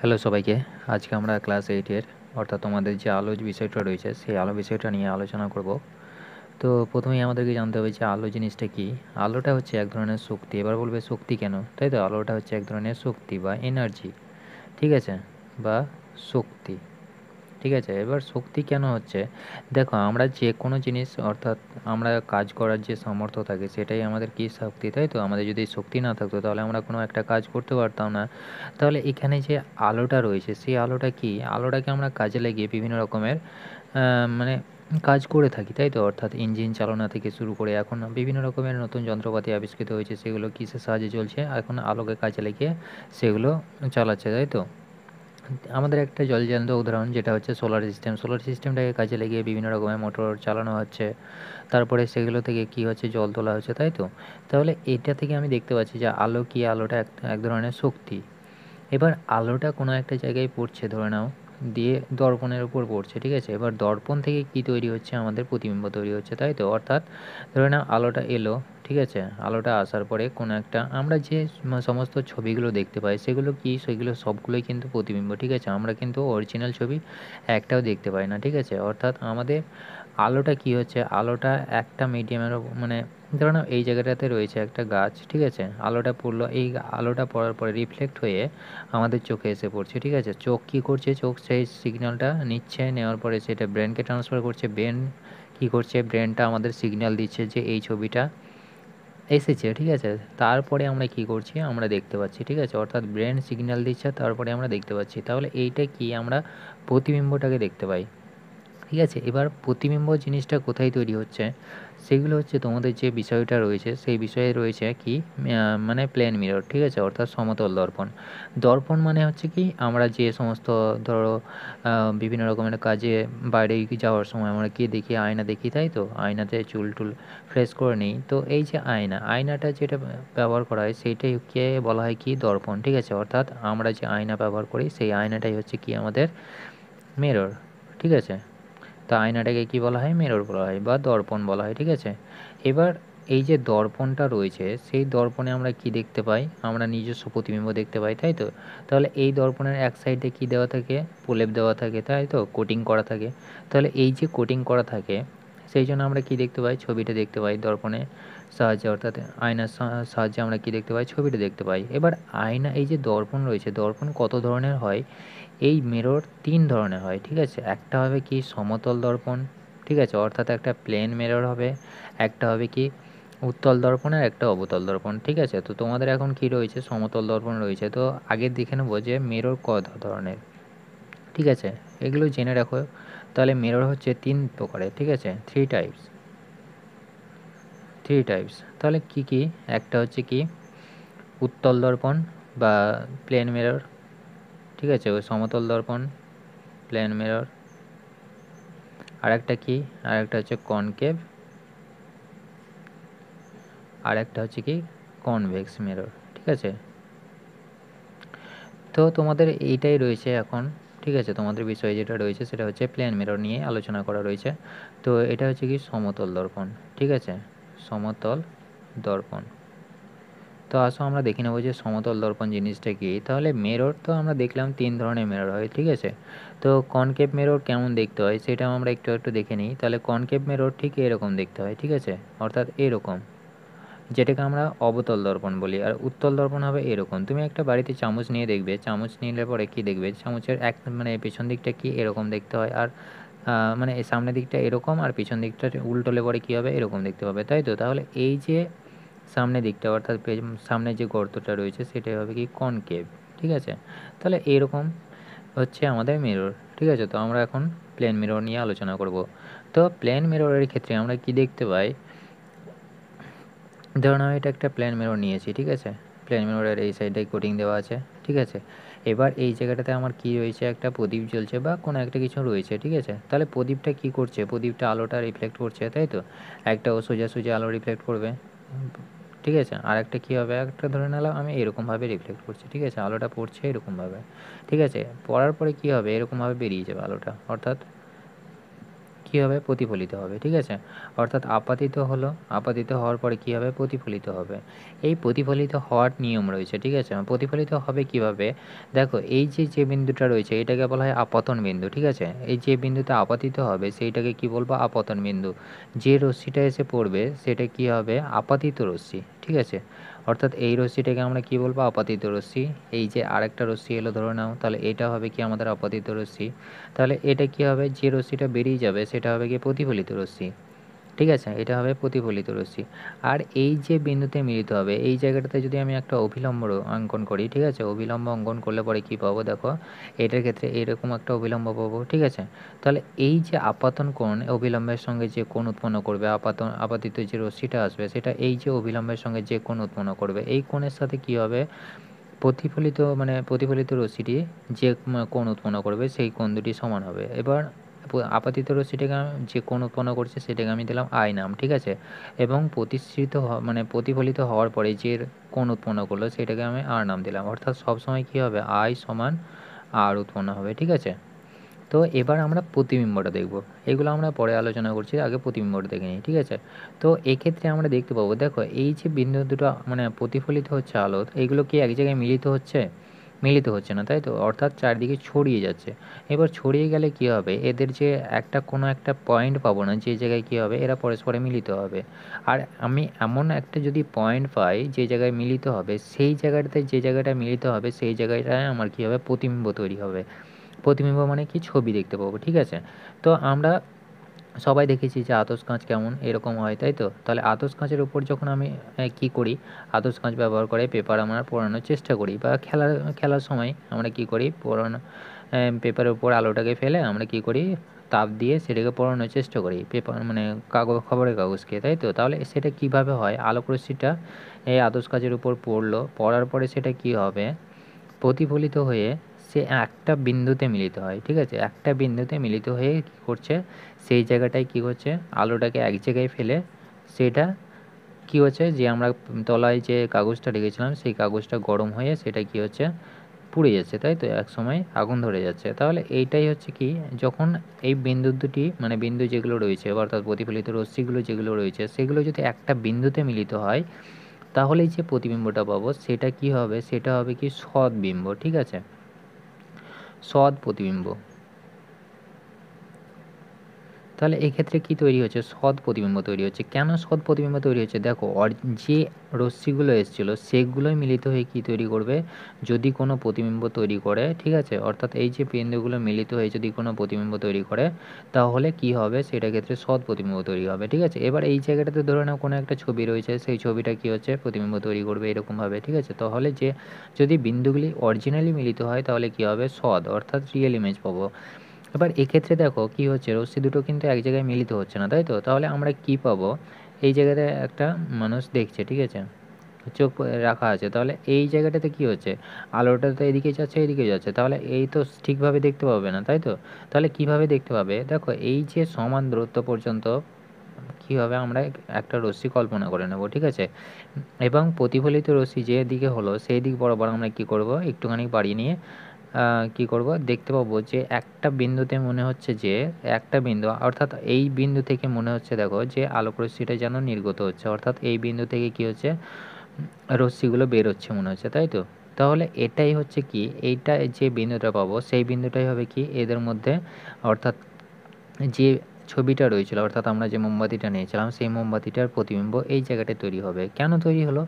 Hello সবাইকে। আজকে আমরা ক্লাস 8 এর অর্থাৎ তোমাদের যে আলো বিষয়টা রয়েছে সেই আলো বিষয়টা নিয়ে আলোচনা করব। তো প্রথমেই আমাদেরকে জানতে হবে যে আলো জিনিসটা কি। আলোটা হচ্ছে এক ধরনের শক্তি। এবার বলবে শক্তি কেন, তাই তো? আলোটা হচ্ছে এক ধরনের শক্তি বা এনার্জি, ঠিক আছে, বা শক্তি, ঠিক আছে। এবার শক্তি কেন হচ্ছে, দেখো আমরা যে কোনো জিনিস অর্থাৎ আমরা কাজ করার যে সামর্থ্য থাকে সেটাই আমাদের কি শক্তি, তাই তো? আমাদের যদি শক্তি না থাকতো তাহলে আমরা কোনো একটা কাজ করতে পারতাম না। তাহলে এখানে যে আলোটা রয়েছে সেই আলোটা কি, আলোটাকে আমরা কাজে লাগিয়ে বিভিন্ন রকমের মানে কাজ করে থাকি, তাই তো? অর্থাৎ ইঞ্জিন চালনা থেকে শুরু করে এখন বিভিন্ন রকমের নতুন যন্ত্রপাতি আবিষ্কৃত হয়েছে, সেগুলো কিসের সাহায্যে চলছে, এখন আলোকে কাজে লাগিয়ে সেগুলো চালাচ্ছে, তাই তো? আমাদের একটা জলজ্যান্ত উদাহরণ যেটা হচ্ছে সোলার সিস্টেম। সোলার সিস্টেমটাকে কাজে লাগিয়ে বিভিন্ন রকমের মোটর চালানো হচ্ছে। তারপরে সেগুলো থেকে কি হচ্ছে, জল তোলা হচ্ছে, তাই তো? তাহলে এটা থেকে আমি দেখতে পাচ্ছি যে আলো কি, আলোটা এক ধরনের শক্তি। এবার আলোটা কোনো একটা জায়গায় পড়ছে ধরে নাও, দিয়ে দর্পণের উপর পড়ছে, ঠিক আছে? এবার দর্পণ থেকে কি তৈরি হচ্ছে, আমাদের প্রতিবিম্ব তৈরি হচ্ছে, তাই তো? অর্থাৎ ধরে নাও আলোটা এলো, ঠিক আছে? আলোটা আসার পরে কোনো একটা আমরা যে সমস্ত ছবিগুলো দেখতে পাই সেগুলো কি, সেগুলো সবগুলোই কিন্তু প্রতিবিম্ব, ঠিক আছে? আমরা কিন্তু অরিজিনাল ছবি একটাও দেখতে পাই না, ঠিক আছে? অর্থাৎ আমাদের আলোটা কি হচ্ছে, আলোটা একটা মিডিয়ামের মানে ধরে নাও এই জায়গাটাতে রয়েছে একটা গাছ, ঠিক আছে? আলোটা পড়লো, এই আলোটা পড়ার পরে রিফ্লেক্ট হয়ে আমাদের চোখে এসে পড়ছে, ঠিক আছে? চোখ কী করছে, চোখ সেই সিগন্যালটা নিচ্ছে, নেওয়ার পরে সেটা ব্রেনকে ট্রান্সফার করছে। ব্রেন কী করছে, ব্রেনটা আমাদের সিগন্যাল দিচ্ছে যে এই ছবিটা এসেছে, ঠিক আছে? তারপরে আমরা কী করছি, আমরা দেখতে পাচ্ছি, ঠিক আছে? অর্থাৎ ব্রেন সিগন্যাল দিচ্ছে, তারপরে আমরা দেখতে পাচ্ছি। তাহলে এইটা কি, আমরা প্রতিবিম্বটাকে দেখতে পাই, ঠিক আছে? এবার প্রতিবিম্ব জিনিসটা কোথায় তৈরি হচ্ছে, সেগুলো হচ্ছে তোমাদের যে বিষয়টা রয়েছে সেই বিষয়ে রয়েছে কি, মানে প্লেন মিরর, ঠিক আছে? অর্থাৎ সমতল দর্পণ। দর্পণ মানে হচ্ছে কি, আমরা যে সমস্ত ধরো বিভিন্ন রকমের কাজে বাইরে যাওয়ার সময় আমরা কি দেখি, আয়না দেখি, তাই তো? আয়নাতে চুল টুল ফ্রেশ করে নিই। তো এই যে আয়না, আয়নাটা যেটা ব্যবহার করা হয় সেইটাকে বলা হয় কি, দর্পণ, ঠিক আছে? অর্থাৎ আমরা যে আয়না ব্যবহার করি সেই আয়নাটাই হচ্ছে কি আমাদের মিরর, ঠিক আছে? তো আয়নাটাকে কি বলা হয়, মিরর বলা হয় বা দর্পণ বলা হয়, ঠিক আছে? এবার এই যে দর্পণটা রয়েছে সেই দর্পণে আমরা কি দেখতে পাই, আমরা নিজস্ব প্রতিবিম্ব দেখতে পাই, তাই তো? তাহলে এই দর্পণের এক সাইডে কি দেওয়া থাকে, প্রলেপ দেওয়া থাকে, তাই তো? কোটিং করা থাকে। তাহলে এই যে কোটিং করা থাকে সেই জন্য আমরা কি দেখতে পাই, ছবিটা দেখতে পাই দর্পণের সাহায্যে, অর্থাৎ আয়নার সাহায্যে আমরা কি দেখতে পাই, ছবিটা দেখতে পাই। এবার আয়না, এই যে দর্পণ রয়েছে, দর্পণ কত ধরনের হয়, এই মিরর ৩ ধরনের হয়, ঠিক আছে? একটা হবে কি সমতল দর্পণ, ঠিক আছে? অর্থাৎ একটা প্লেন মিরর হবে, একটা হবে কি উত্তল দর্পণ, আর একটা অবতল দর্পণ, ঠিক আছে? তো তোমাদের এখন কি রয়েছে, সমতল দর্পণ রয়েছে। তো আগে দেখে নেবো যে মিরর কত ধরনের, ঠিক আছে? এগুলো জেনে রাখো। তাহলে মিরর হচ্ছে ৩ প্রকারের, ঠিক আছে? 3 টাইপস, 3 টাইপস। তাহলে কি কি, একটা হচ্ছে কি উত্তল দর্পণ বা প্লেন মিরর, ঠিক আছে? ওই সমতল দর্পণ, প্লেন মিরর। আরেকটা কি, আরেকটা হচ্ছে কনকেভ, আরেকটা হচ্ছে কি কনভেক্স মিরর, ঠিক আছে? তো তোমাদের এইটাই রয়েছে এখন, ঠিক আছে? তোমাদের বিষয় যেটা রয়েছে সেটা হচ্ছে প্লেন মিরর নিয়ে আলোচনা করা রয়েছে। তো এটা হচ্ছে কি সমতল দর্পণ, ঠিক আছে? সমতল দর্পণ। তো আসো আমরা দেখে নেবো যে সমতল দর্পণ জিনিসটা কি। তাহলে মিরর তো আমরা দেখলাম ৩ ধরনের মিরর হয়, ঠিক আছে? তো কনকেভ মিরর কেমন দেখতে হয় সেটাও আমরা একটু একটু দেখে নিই। তাহলে কনকেভ মিরর ঠিক এরকম দেখতে হয়, ঠিক আছে? অর্থাৎ এরকম, যেটাকে আমরা অবতল দর্পণ বলি। আর উত্তল দর্পণ হবে এরকম। তুমি একটা বাড়িতে চামচ নিয়ে দেখবে, চামচ নিলে পরে কি দেখবে, চামচের এক মানে পেছন দিকটা কি এরকম দেখতে হয়, আর মানে এই সামনের দিকটা এরকম, আর পিছন দিকটা উল্টোলে পরে কী হবে, এরকম দেখতে পাবে, তাই তো? তাহলে এই যে সামনের দিকটা অর্থাৎ সামনে যে গর্তটা রয়েছে সেটাই হবে কি কনকেভ, ঠিক আছে? তাহলে এইরকম হচ্ছে আমাদের মিরর, ঠিক আছে? তো আমরা এখন প্লেন মিরর নিয়ে আলোচনা করব। তো প্লেন মিররের ক্ষেত্রে আমরা কি দেখতে পাই, ধরুন আমি এটা একটা প্লেন মিরর নিয়েছি, ঠিক আছে? প্লেন মিররের এই সাইডে কোটিং দেওয়া আছে, ঠিক আছে? এবার এই জায়গাটাতে আমার কি রয়েছে, একটা প্রদীপ জ্বলছে বা কোনো একটা কিছু রয়েছে, ঠিক আছে? তাহলে প্রদীপটা কি করছে, প্রদীপটা আলোটা রিফ্লেক্ট করছে, তাই তো? একটা ও সোজা সোজা আলো রিফ্লেক্ট করবে, ঠিক আছে? আর একটা কী হবে, একটা ধরে নিলাম আমি এরকমভাবে রিফ্লেক্ট করছি, ঠিক আছে? আলোটা পড়ছে এরকমভাবে, ঠিক আছে? পড়ার পরে কী হবে, এরকমভাবে বেরিয়ে যাবে আলোটা, অর্থাৎ কী হবে, প্রতিফলিত হবে। ঠিক আছে, অর্থাৎ আপাতিত হলো, আপাতিত হওয়ার পরে কী হবে, প্রতিফলিত হবে। এই প্রতিফলিত হওয়ার নিয়ম রয়েছে। ঠিক আছে, প্রতিফলিত হবে কিভাবে, দেখো এই যে বিন্দুটা রয়েছে এটাকে বলা হয় আপতন বিন্দু। ঠিক আছে, এই যে বিন্দুতে আপাতিত হবে সেইটাকে কি বলবো, আপতন বিন্দু। যে রশ্মিটা এসে পড়বে সেটা কি হবে, আপাতিত রশ্মি। ঠিক আছে, অর্থাৎ এই রশ্মিটাকে আমরা কি বলবো, আপাতিত রশ্মি। এই যে আরেকটা রশ্মি এলো ধরে নাও, তাহলে এটা হবে কি আমাদের আপাতিত রশ্মি। তাহলে এটা কি হবে, যে রশ্মিটা বেরিয়ে যাবে সেটা হবে কি প্রতিফলিত রশ্মি। ঠিক আছে, এটা হবে প্রতিফলিত রশ্মি। আর এই যে বিন্দুতে মিলিত হবে এই জায়গাটাতে যদি আমি একটা অভিলম্ব অঙ্কন করি, ঠিক আছে, অভিলম্ব অঙ্কন করলে পরে কি পাবো, দেখো এটার ক্ষেত্রে এরকম একটা অভিলম্ব পাবো। ঠিক আছে, তাহলে এই যে আপাতন কোণ অভিলম্বের সঙ্গে যে কোণ উৎপন্ন করবে, আপাতিত যে রশ্মিটা আসবে সেটা এই যে অভিলম্বের সঙ্গে যে কোণ উৎপন্ন করবে এই কোণের সাথে কি হবে, প্রতিফলিত মানে প্রতিফলিত রশ্মিটি যে কোণ উৎপন্ন করবে সেই কোণ দুটি সমান হবে। এবার আপাতিত রশ্মিটাকে যে কোণ উৎপন্ন করছে সেটাকে আমি দিলাম আই নাম। ঠিক আছে, এবং প্রতিসৃত মানে প্রতিফলিত হওয়ার পরে যে কোণ উৎপন্ন করলো সেটাকে আমি আর নাম দিলাম। অর্থাৎ সবসময় কী হবে, আই সমান আর উৎপন্ন হবে। ঠিক আছে, তো এবার আমরা প্রতিবিম্বটা দেখব, এগুলো আমরা পরে আলোচনা করছি, আগে প্রতিবিম্বটা দেখে নিই। ঠিক আছে, তো এক্ষেত্রে আমরা দেখতে পাবো, দেখো এই যে বিন্দু দুটো মানে প্রতিফলিত হচ্ছে আলো, এইগুলো কি এক জায়গায় মিলিত হচ্ছে, মিলিত হচ্ছে না, তাই তো, অর্থাৎ চারদিকে ছড়িয়ে যাচ্ছে। এবার ছড়িয়ে গেলে কি হবে, এদের যে কোনো একটা পয়েন্ট পাবো না যে জায়গায় কি হবে এরা পরস্পরে মিলিত হবে। আর আমি এমন একটা যদি পয়েন্ট পাই যে জায়গায় মিলিত হবে, সেই জায়গাটাতে যে জায়গাটা মিলিত হবে সেই জায়গাটায় আমার কি হবে, প্রতিবিম্ব তৈরি হবে। প্রতিবিম্ব মানে কি, ছবি দেখতে পাবো। ঠিক আছে, তো আমরা সবাই দেখেছি যে আতশ কাঁচ কেমন এরকম হয়, তাই তো। তাহলে আতশ কাঁচের উপর যখন আমি কি করি, আতশ কাঁচ ব্যবহার করে পেপার আমরা পোড়ানোর চেষ্টা করি, বা খেলার সময় আমরা কি করি, পোড়ানো পেপারের উপর আলোটাকে ফেলে আমরা কি করি, তাপ দিয়ে সেটাকে পোড়ানোর চেষ্টা করি, পেপার মানে খবরের কাগজকে, তাই তো। তাহলে সেটা কিভাবে হয়, আলোক রশ্মিটা এই আতশ কাঁচের উপর পড়লো, পড়ার পরে সেটা কি হবে, প্রতিফলিত হয়ে সে একটা বিন্দুতে মিলিত হয়। ঠিক আছে, একটা বিন্দুতে মিলিত হয়ে কী করছে, সেই জায়গাটায় কী করছে, আলোটাকে এক জায়গায় ফেলে সেটা কী হচ্ছে, যে আমরা তলায় যে কাগজটা রেখেছিলাম সেই কাগজটা গরম হয়ে সেটা কী হচ্ছে, পুড়ে যাচ্ছে, তাই তো, এক সময় আগুন ধরে যাচ্ছে। তাহলে এইটাই হচ্ছে কি, যখন এই বিন্দু দুটি মানে বিন্দু যেগুলো রয়েছে অর্থাৎ প্রতিফলিত রশ্মিগুলো যেগুলো রয়েছে সেগুলো যদি একটা বিন্দুতে মিলিত হয় তাহলেই যে প্রতিবিম্বটা পাবো সেটা কি হবে, সেটা হবে কি সদ্বিম্ব। ঠিক আছে, সৎ প্রতিবিম্ব। তাহলে এক্ষেত্রে কি তৈরি হচ্ছে, সৎ প্রতিবিম্ব তৈরি হচ্ছে। কেন সৎ প্রতিবিম্ব তৈরি হচ্ছে, দেখো যে রশ্মিগুলো এসেছিলো সেগুলোই মিলিত হয়ে কি তৈরি করবে, যদি কোনো প্রতিবিম্ব তৈরি করে। ঠিক আছে, অর্থাৎ এই যে বিন্দুগুলো মিলিত হয়ে যদি কোনো প্রতিবিম্ব তৈরি করে তাহলে কি হবে, সেটা ক্ষেত্রে সৎ প্রতিবিম্ব তৈরি হবে। ঠিক আছে, এবার এই জায়গাটাতে ধরে নাও কোনো একটা ছবি রয়েছে, সেই ছবিটা কি হচ্ছে, প্রতিবিম্ব তৈরি করবে এরকমভাবে। ঠিক আছে, তাহলে যে যদি বিন্দুগুলি অরিজিনালি মিলিত হয় তাহলে কি হবে, সৎ অর্থাৎ রিয়েল ইমেজ পাবো। এবার এক্ষেত্রে দেখো কি হচ্ছে, রশ্মি দুটো কিন্তু এক জায়গায় মিলিত হচ্ছে না, তাই তো। তাহলে আমরা কি পাবো, এই জায়গাতে একটা মানুষ দেখছে, ঠিক আছে, চোখ রাখা আছে, তাহলে এই জায়গাটাতে কি হচ্ছে, আলোটা তো এদিকে যাচ্ছে এদিকে যাচ্ছে, তাহলে এই তো ঠিকভাবে দেখতে পাবে না, তাই তো। তাহলে কিভাবে দেখতে পাবে, দেখো এই যে সমান দূরত্ব পর্যন্ত কীভাবে আমরা একটা রশ্মি কল্পনা করে নেব। ঠিক আছে, এবং প্রতিফলিত রশ্মি যে দিকে হলো সেই দিক বরাবর আমরা কি করব, একটুখানি বাড়িয়ে নিয়ে কি করব, দেখতে পাবো যে একটা বিন্দুতে মনে হচ্ছে যে একটা বিন্দু, অর্থাৎ এই বিন্দু থেকে মনে হচ্ছে দেখো যে আলোক রশ্মিটা যেন নির্গত হচ্ছে, অর্থাৎ এই বিন্দু থেকে কি হচ্ছে, রশ্মিগুলো বের হচ্ছে মনে হচ্ছে, তাই তো। তাহলে এটাই হচ্ছে কি, এইটা যে বিন্দুটা পাবো সেই বিন্দুটাই হবে কি এদের মধ্যে, অর্থাৎ যে ছবিটা রয়েছিল অর্থাৎ আমরা যে মোমবাতিটা নিয়েছিলাম সেই মোমবাতিটার প্রতিবিম্ব এই জায়গাটায় তৈরি হবে। কেন তৈরি হলো,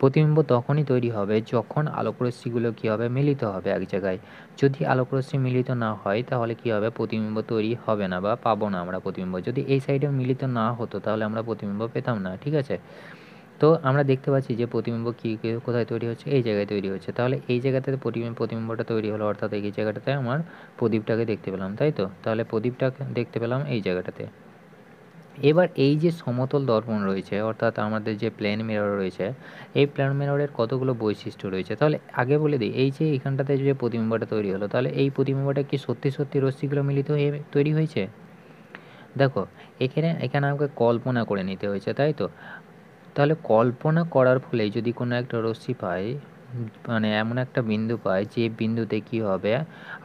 প্রতিবিম্ব তখনই তৈরি হবে যখন আলোকরশ্মিগুলো কী হবে, মিলিত হবে এক জায়গায়। যদি আলোকরশ্মি মিলিত না হয় তাহলে কি হবে, প্রতিবিম্ব তৈরি হবে না বা পাবো না আমরা প্রতিবিম্ব। যদি এই সাইডে মিলিত না হতো তাহলে আমরা প্রতিবিম্ব পেতাম না। ঠিক আছে, তো আমরা দেখতে পাচ্ছি যে প্রতিবিম্ব কোথায় তৈরি হচ্ছে, এই জায়গায় তৈরি হচ্ছে। তাহলে এই জায়গাতে প্রতিবিম্বটা তৈরি হলো, অর্থাৎ এই জায়গাটাতে আমার প্রদীপটাকে দেখতে পেলাম, তাই তো। তাহলে প্রদীপটাকে দেখতে পেলাম এই জায়গাটাতে। এবার এই যে সমতল দর্পণ রয়েছে অর্থাৎ আমাদের যে প্লেন মিরর রয়েছে, এই প্লেন মিররের কতগুলো বৈশিষ্ট্য রয়েছে। তাহলে আগে বলে দিই, এই যে এখানটাতে যে প্রতিবিম্বটা তৈরি হলো, তাহলে এই প্রতিবিম্বটা কি সত্যি সত্যি রশ্মিগুলো মিলিত হয়ে তৈরি হয়েছে, দেখো এখানে আমাকে কল্পনা করে নিতে হয়েছে, তাই তো। তাহলে কল্পনা করার ফলে যদি কোনো একটা রশ্মি পাই, মানে এমন একটা বিন্দু পাই যে বিন্দুতে কি হবে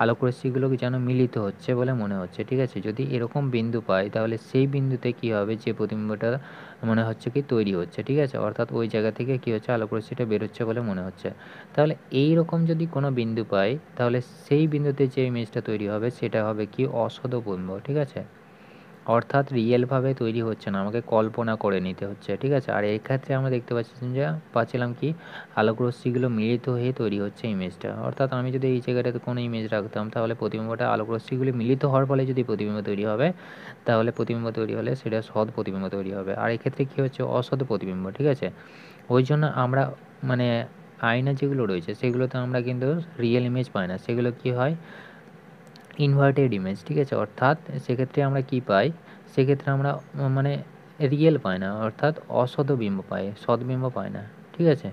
আলোকরশ্মিগুলো যেন মিলিত হচ্ছে বলে মনে হচ্ছে, ঠিক আছে। যদি এরকম বিন্দু পাই তাহলে সেই বিন্দুতে কি হবে যে প্রতিবিম্বটা মনে হচ্ছে কি তৈরি হচ্ছে, ঠিক আছে। অর্থাৎ ওই জায়গা থেকে কি হচ্ছে আলোকরশ্মিটা বেরোচ্ছে বলে মনে হচ্ছে। তাহলে এই রকম যদি কোনো বিন্দু পাই তাহলে সেই বিন্দুতে যে ইমেজটা তৈরি হবে সেটা হবে কি অসৎ বিম্ব, ঠিক আছে। অর্থাৎ রিয়েলভাবে তৈরি হচ্ছে না, আমাকে কল্পনা করে নিতে হচ্ছে, ঠিক আছে। আর এই ক্ষেত্রে আমরা দেখতে পাচ্ছিলাম কি আলোকরশ্মিগুলো মিলিত হয়ে তৈরি হচ্ছে ইমেজটা। অর্থাৎ আমি যদি এই জায়গাটাতে কোনো ইমেজ রাখতাম তাহলে প্রতিবিম্বটা আলোকরশ্মিগুলি মিলিত হওয়ার ফলে যদি প্রতিবিম্ব তৈরি হবে তাহলে প্রতিবিম্ব তৈরি হলে সেটা সৎ প্রতিবিম্ব তৈরি হবে। আর এক্ষেত্রে কী হচ্ছে অসৎ প্রতিবিম্ব, ঠিক আছে। ওই জন্য আমরা মানে আয়না যেগুলো রয়েছে সেগুলোতে আমরা কিন্তু রিয়েল ইমেজ পাই না, সেগুলো কি হয় ইনভার্টেড ইমেজ, ঠিক আছে। অর্থাৎ সেক্ষেত্রে আমরা কি পাই, সেক্ষেত্রে আমরা মানে রিয়েল পাই না, অর্থাৎ অসৎ বিম্ব পাই, সৎবিম্ব পাই না, ঠিক আছে।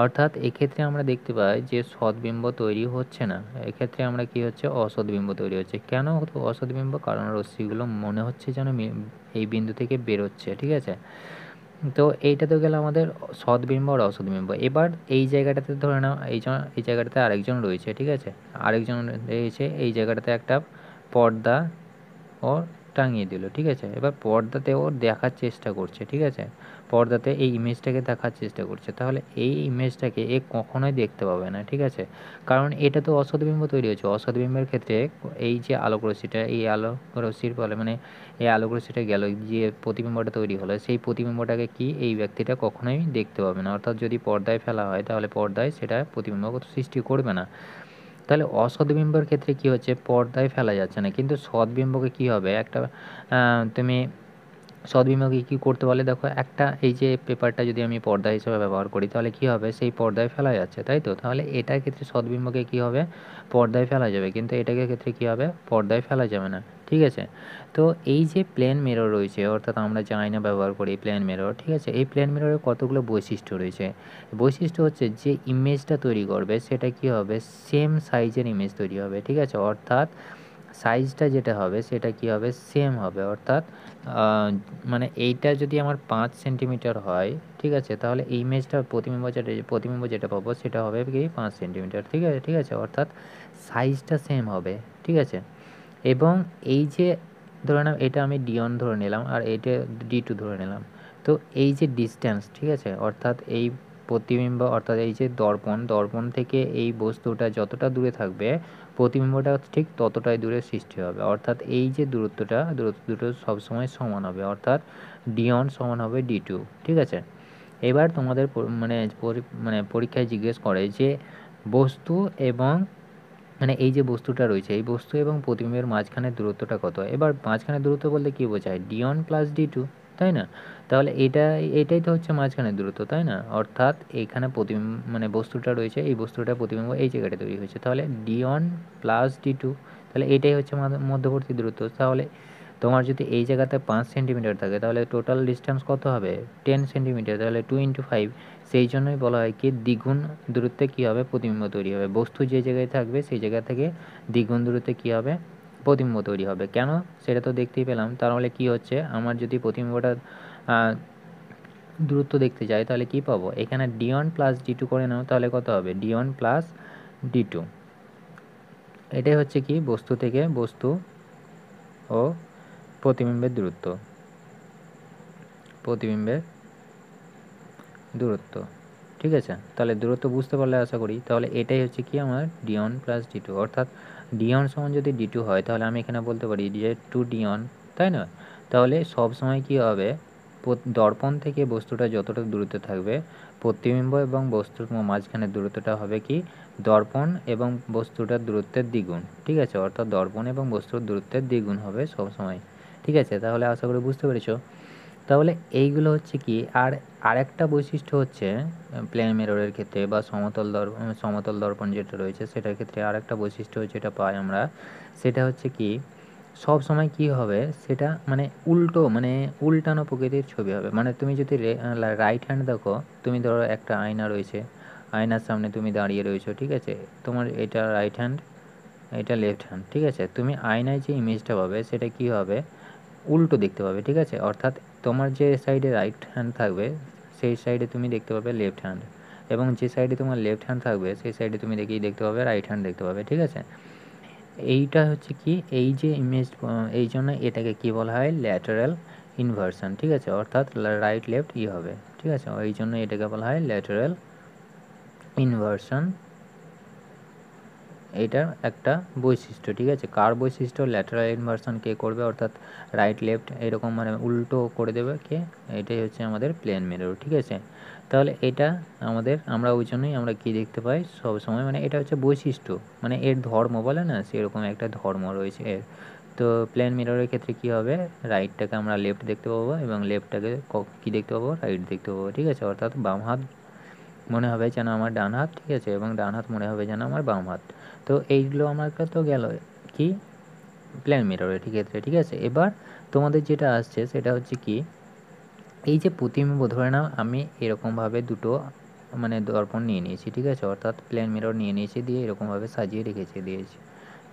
অর্থাৎ এক্ষেত্রে আমরা দেখতে পাই যে সৎবিম্ব তৈরি হচ্ছে না, এক্ষেত্রে আমরা কি হচ্ছে অসৎ বিম্ব তৈরি হচ্ছে। কেন অসৎ বিম্ব? কারণ রশ্মিগুলো মনে হচ্ছে যেন এই বিন্দু থেকে বেরোচ্ছে, ঠিক আছে। তো এইটা তো গেল আমাদের সৎবিম্ব আর অসৎবিম্ব। এবার এই জায়গাটাতে ধরে নাও এই জায়গাটাতে আরেকজন রয়েছে, ঠিক আছে। আরেকজন রয়েছে এই জায়গাটাতে একটা পর্দা ও টাঙিয়ে দিল, ঠিক আছে। এবার পর্দাতে ও দেখার চেষ্টা করছে, ঠিক আছে। পর্দাতে এই ইমেজটাকে দেখার চেষ্টা করছে, তাহলে এই ইমেজটাকে এ কখনোই দেখতে পাবে না, ঠিক আছে। কারণ এটা তো অসৎবিম্ব তৈরি হচ্ছে। অসৎবিম্বের ক্ষেত্রে এই যে আলোকরশ্মিটা, এই আলোকরশ্মির ফলে মানে এই আলোকরশ্মিটা গেল যে প্রতিবিম্বটা তৈরি হলো, সেই প্রতিবিম্বটাকে কি এই ব্যক্তিটা কখনোই দেখতে পাবে না। অর্থাৎ যদি পর্দায় ফেলা হয় তাহলে পর্দায় সেটা প্রতিবিম্ব সৃষ্টি করবে না। তাহলে অসৎবিম্বর ক্ষেত্রে কি হচ্ছে পর্দায় ফেলা যাচ্ছে না, কিন্তু সৎবিম্বকে কি হবে একটা তুমি সৎবিম্বকে কী করতে বলে দেখো, একটা এই যে পেপারটা যদি আমি পর্দা হিসেবে ব্যবহার করি তাহলে কি হবে সেই পর্দায় ফেলা যাচ্ছে, তাই তো। তাহলে এটার ক্ষেত্রে সৎবিম্বকে কি হবে পর্দায় ফেলা যাবে, কিন্তু এটাকে ক্ষেত্রে কি হবে পর্দায় ফেলা যাবে না, ঠিক আছে। তো এই যে প্লেন মিরর রয়েছে, অর্থাৎ আমরা যে আয়না ব্যবহার করি প্লেন মিরর, ঠিক আছে। এই প্লেন মিররের কতগুলো বৈশিষ্ট্য রয়েছে। বৈশিষ্ট্য হচ্ছে যে ইমেজটা তৈরি করবে সেটা কি হবে সেম সাইজের ইমেজ তৈরি হবে, ঠিক আছে। অর্থাৎ সাইজটা যেটা হবে সেটা কি হবে সেম হবে। অর্থাৎ মানে এইটা যদি আমার 5 সেন্টিমিটার হয়, ঠিক আছে, তাহলে এই ইমেজটা প্রতিবিম্ব যেটা পাবো সেটা হবে কি 5 সেন্টিমিটার, ঠিক আছে। অর্থাৎ সাইজটা সেম হবে, ঠিক আছে। এবং এই যে ধরে নাও এটা আমি D1 ধরে নিলাম আর এটা D2 ধরে নিলাম। তো এই যে ডিসটেন্স, ঠিক আছে, অর্থাৎ এই প্রতিবিম্ব অর্থাৎ এই যে দর্পণ থেকে এই বস্তুটা যতটা দূরে থাকবে প্রতিবিম্বটা ঠিক ততটাই দূরে সৃষ্টি হবে। অর্থাৎ এই যে দূরত্ব দুটো সবসময় সমান হবে, অর্থাৎ D1 সমান হবে D2, ঠিক আছে। এবার তোমাদের মানে পরীক্ষায় জিজ্ঞেস করে যে বস্তু এবং মানে এই যে বস্তুটা রয়েছে এই বস্তু এবং প্রতিবিম্বের মাঝখানের দূরত্বটা কত। এবার মাঝখানের দূরত্ব বলতে কী বোঝায় D1 প্লাস D2, তাই না। তাহলে এটাই তো হচ্ছে মাঝখানের দূরত্ব, তাই না। অর্থাৎ এইখানে মানে বস্তুটা রয়েছে এই বস্তুটা প্রতিবিম্ব এই জায়গাটা তৈরি হয়েছে, তাহলে D1 প্লাস D2, তাহলে এটাই হচ্ছে মধ্যবর্তী দূরত্ব। তাহলে তোমার যদি এই জায়গাতে 5 সেন্টিমিটার থাকে তাহলে টোটাল ডিস্টেন্স কত হবে 10 সেন্টিমিটার, তাহলে 2 ইন্টু 5। সেই জন্যই বলা হয় কি দ্বিগুণ দূরত্বে কী হবে প্রতিবিম্ব তৈরি হবে। বস্তু যে জায়গায় থাকবে সেই জায়গা থেকে দ্বিগুণ দূরত্বে কী হবে প্রতিবিম্ব তৈরি হবে। কেন সেটা তো দেখতেই পেলাম। তাহলে কি হচ্ছে আমার যদি প্রতিবিম্বটা দূরত্ব দেখতে যাই তাহলে কি পাবো এখানে D1 প্লাস D2 করে নাও, তাহলে কত হবে D1 প্লাস D2। এটাই হচ্ছে কি বস্তু থেকে বস্তু ও প্রতিবিম্বের দূরত্ব, ঠিক আছে। তাহলে দূরত্ব বুঝতে পারলে আশা করি। তাহলে এটাই হচ্ছে কি আমার D1 প্লাস D2, অর্থাৎ D1 সমান যদি D2 হয় তাহলে আমি এখানে বলতে পারি যে 2D1, তাই না। তাহলে সব সময় কি হবে দর্পণ থেকে বস্তুটা যতটা দূরত্বে থাকবে প্রতিবিম্ব এবং বস্তুর মাঝখানের দূরত্বটা হবে কি দর্পণ এবং বস্তুটার দূরত্বের দ্বিগুণ, ঠিক আছে। অর্থাৎ দর্পণ এবং বস্তুর দূরত্বের দ্বিগুণ হবে সব সময়, ঠিক আছে। তাহলে আশা করি বুঝতে পেরেছো। তাহলে এইগুলো হচ্ছে কি আর আরেকটা বৈশিষ্ট্য হচ্ছে প্লেন মিররের ক্ষেত্রে বা সমতল দর্পণ যেটা রয়েছে সেটার ক্ষেত্রে আরেকটা বৈশিষ্ট্য যেটা পাই আমরা, সেটা হচ্ছে কি সব সময় কি হবে সেটা মানে উল্টানো প্রকৃতির ছবি হবে। মানে তুমি যদি রাইট হ্যান্ড দেখো, তুমি ধরো একটা আয়না রয়েছে, আয়নার সামনে তুমি দাঁড়িয়ে রয়েছো, ঠিক আছে। তোমার এটা রাইট হ্যান্ড, এটা লেফট হ্যান্ড, ঠিক আছে। তুমি আয়নায় যে ইমেজটা পাবে সেটা কি হবে উল্টো দেখতে পাবে, ঠিক আছে। অর্থাৎ তোমার যে সাইডে রাইট হ্যান্ড থাকবে সেই সাইডে তুমি দেখতে পাবে লেফট হ্যান্ড। এবং যে সাইডে তোমার লেফট হ্যান্ড থাকবে সেই সাইডে তুমি দেখতে পাবে রাইট হ্যান্ড দেখতে পাবে, ঠিক আছে। এইটা হচ্ছে কি, এই যে ইমেজ, এই জন্য এটাকে কি বলা হয়, ল্যাটারাল ইনভার্সন, ঠিক আছে, অর্থাৎ রাইট লেফট হবে, ঠিক আছে, এই জন্য এটাকে বলা হয় ল্যাটারাল ইনভার্সন। এইটার একটা বৈশিষ্ট্য, ঠিক আছে। কার বৈশিষ্ট্য, ল্যাটারাল ইনভার্সন কে করবে, অর্থাৎ রাইট লেফট এরকম মানে উল্টো করে দেবে কে, এটাই হচ্ছে আমাদের প্লেন মিরর, ঠিক আছে। তাহলে এটা আমরা ওই জন্যই আমরা কি দেখতে পাই সবসময়, মানে এটা হচ্ছে বৈশিষ্ট্য, মানে এর ধর্ম বলে না, সেরকম একটা ধর্ম রয়েছে এর। তো প্লেন মিররের ক্ষেত্রে কি হবে, রাইটটাকে আমরা লেফট দেখতে পাবো এবং লেফটটাকে কি দেখতে পাবো, রাইট দেখতে পাবো, ঠিক আছে। অর্থাৎ বাম হাত মনে হবে যেন আমার ডান হাত, ঠিক আছে, এবং ডান হাত মনে হবে যেন আমার বাম হাত। তো এইগুলো আমার তো গেল কি প্লেন মিররের ক্ষেত্রে, ঠিক আছে। এবার তোমাদের যেটা আসছে সেটা হচ্ছে কি, এই যে প্রতিবিম্ব ধরে নাও আমি এরকমভাবে দুটো মানে দর্পণ নিয়ে নিয়েছি, ঠিক আছে, অর্থাৎ প্লেন মিরর নিয়ে নিয়েছি, দিয়ে এরকমভাবে সাজিয়ে দিয়েছি,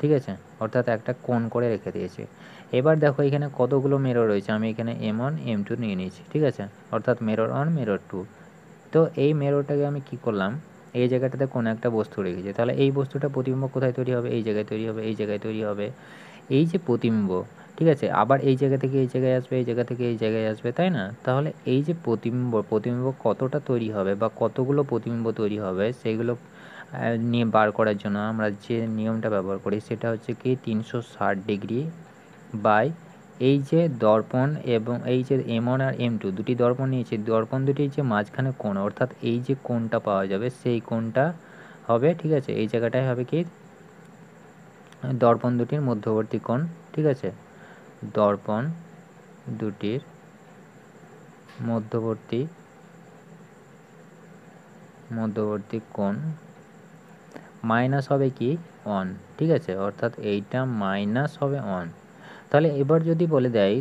ঠিক আছে, অর্থাৎ একটা কোণ করে রেখে দিয়েছি। এবার দেখো এখানে কতগুলো মিরর রয়েছে, আমি এখানে M1 M2 নিয়ে নিয়েছি, ঠিক আছে, অর্থাৎ মিরর 1 মিরর 2। তো এই মিররটাকে আমি কি করলাম, এই জায়গাটাতে কোনো একটা বস্তু রেখেছি, তাহলে এই বস্তুটা প্রতিবিম্ব কোথায় তৈরি হবে, এই জায়গায় তৈরি হবে, এই জায়গায় তৈরি হবে, এই যে প্রতিবিম্ব, ঠিক আছে, আবার এই জায়গা থেকে এই জায়গায় আসবে, এই জায়গা থেকে এই জায়গায় আসবে, তাই না। তাহলে এই যে প্রতিবিম্ব কতটা তৈরি হবে বা কতগুলো প্রতিবিম্ব তৈরি হবে সেগুলো নিয়ে বার করার জন্য আমরা যে নিয়মটা ব্যবহার করি সেটা হচ্ছে কি 360 ডিগ্রি বাই এই যে দর্পণ এবং এই যে M1 আর M2 দুটি দর্পণ নিয়েছি, দর্পণ দুটির যে মাঝখানে কোণ, অর্থাৎ এই যে কোণটা পাওয়া যাবে সেই কোণটা হবে, ঠিক আছে, এই জায়গাটায় হবে কি দর্পণ দুটির মধ্যবর্তী কোণ, ঠিক আছে, দর্পণ দুটির মধ্যবর্তী কোণ মাইনাস হবে কি 1, ঠিক আছে, অর্থাৎ এইটা মাইনাস হবে 1। তাহলে এবার যদি বলে দেয়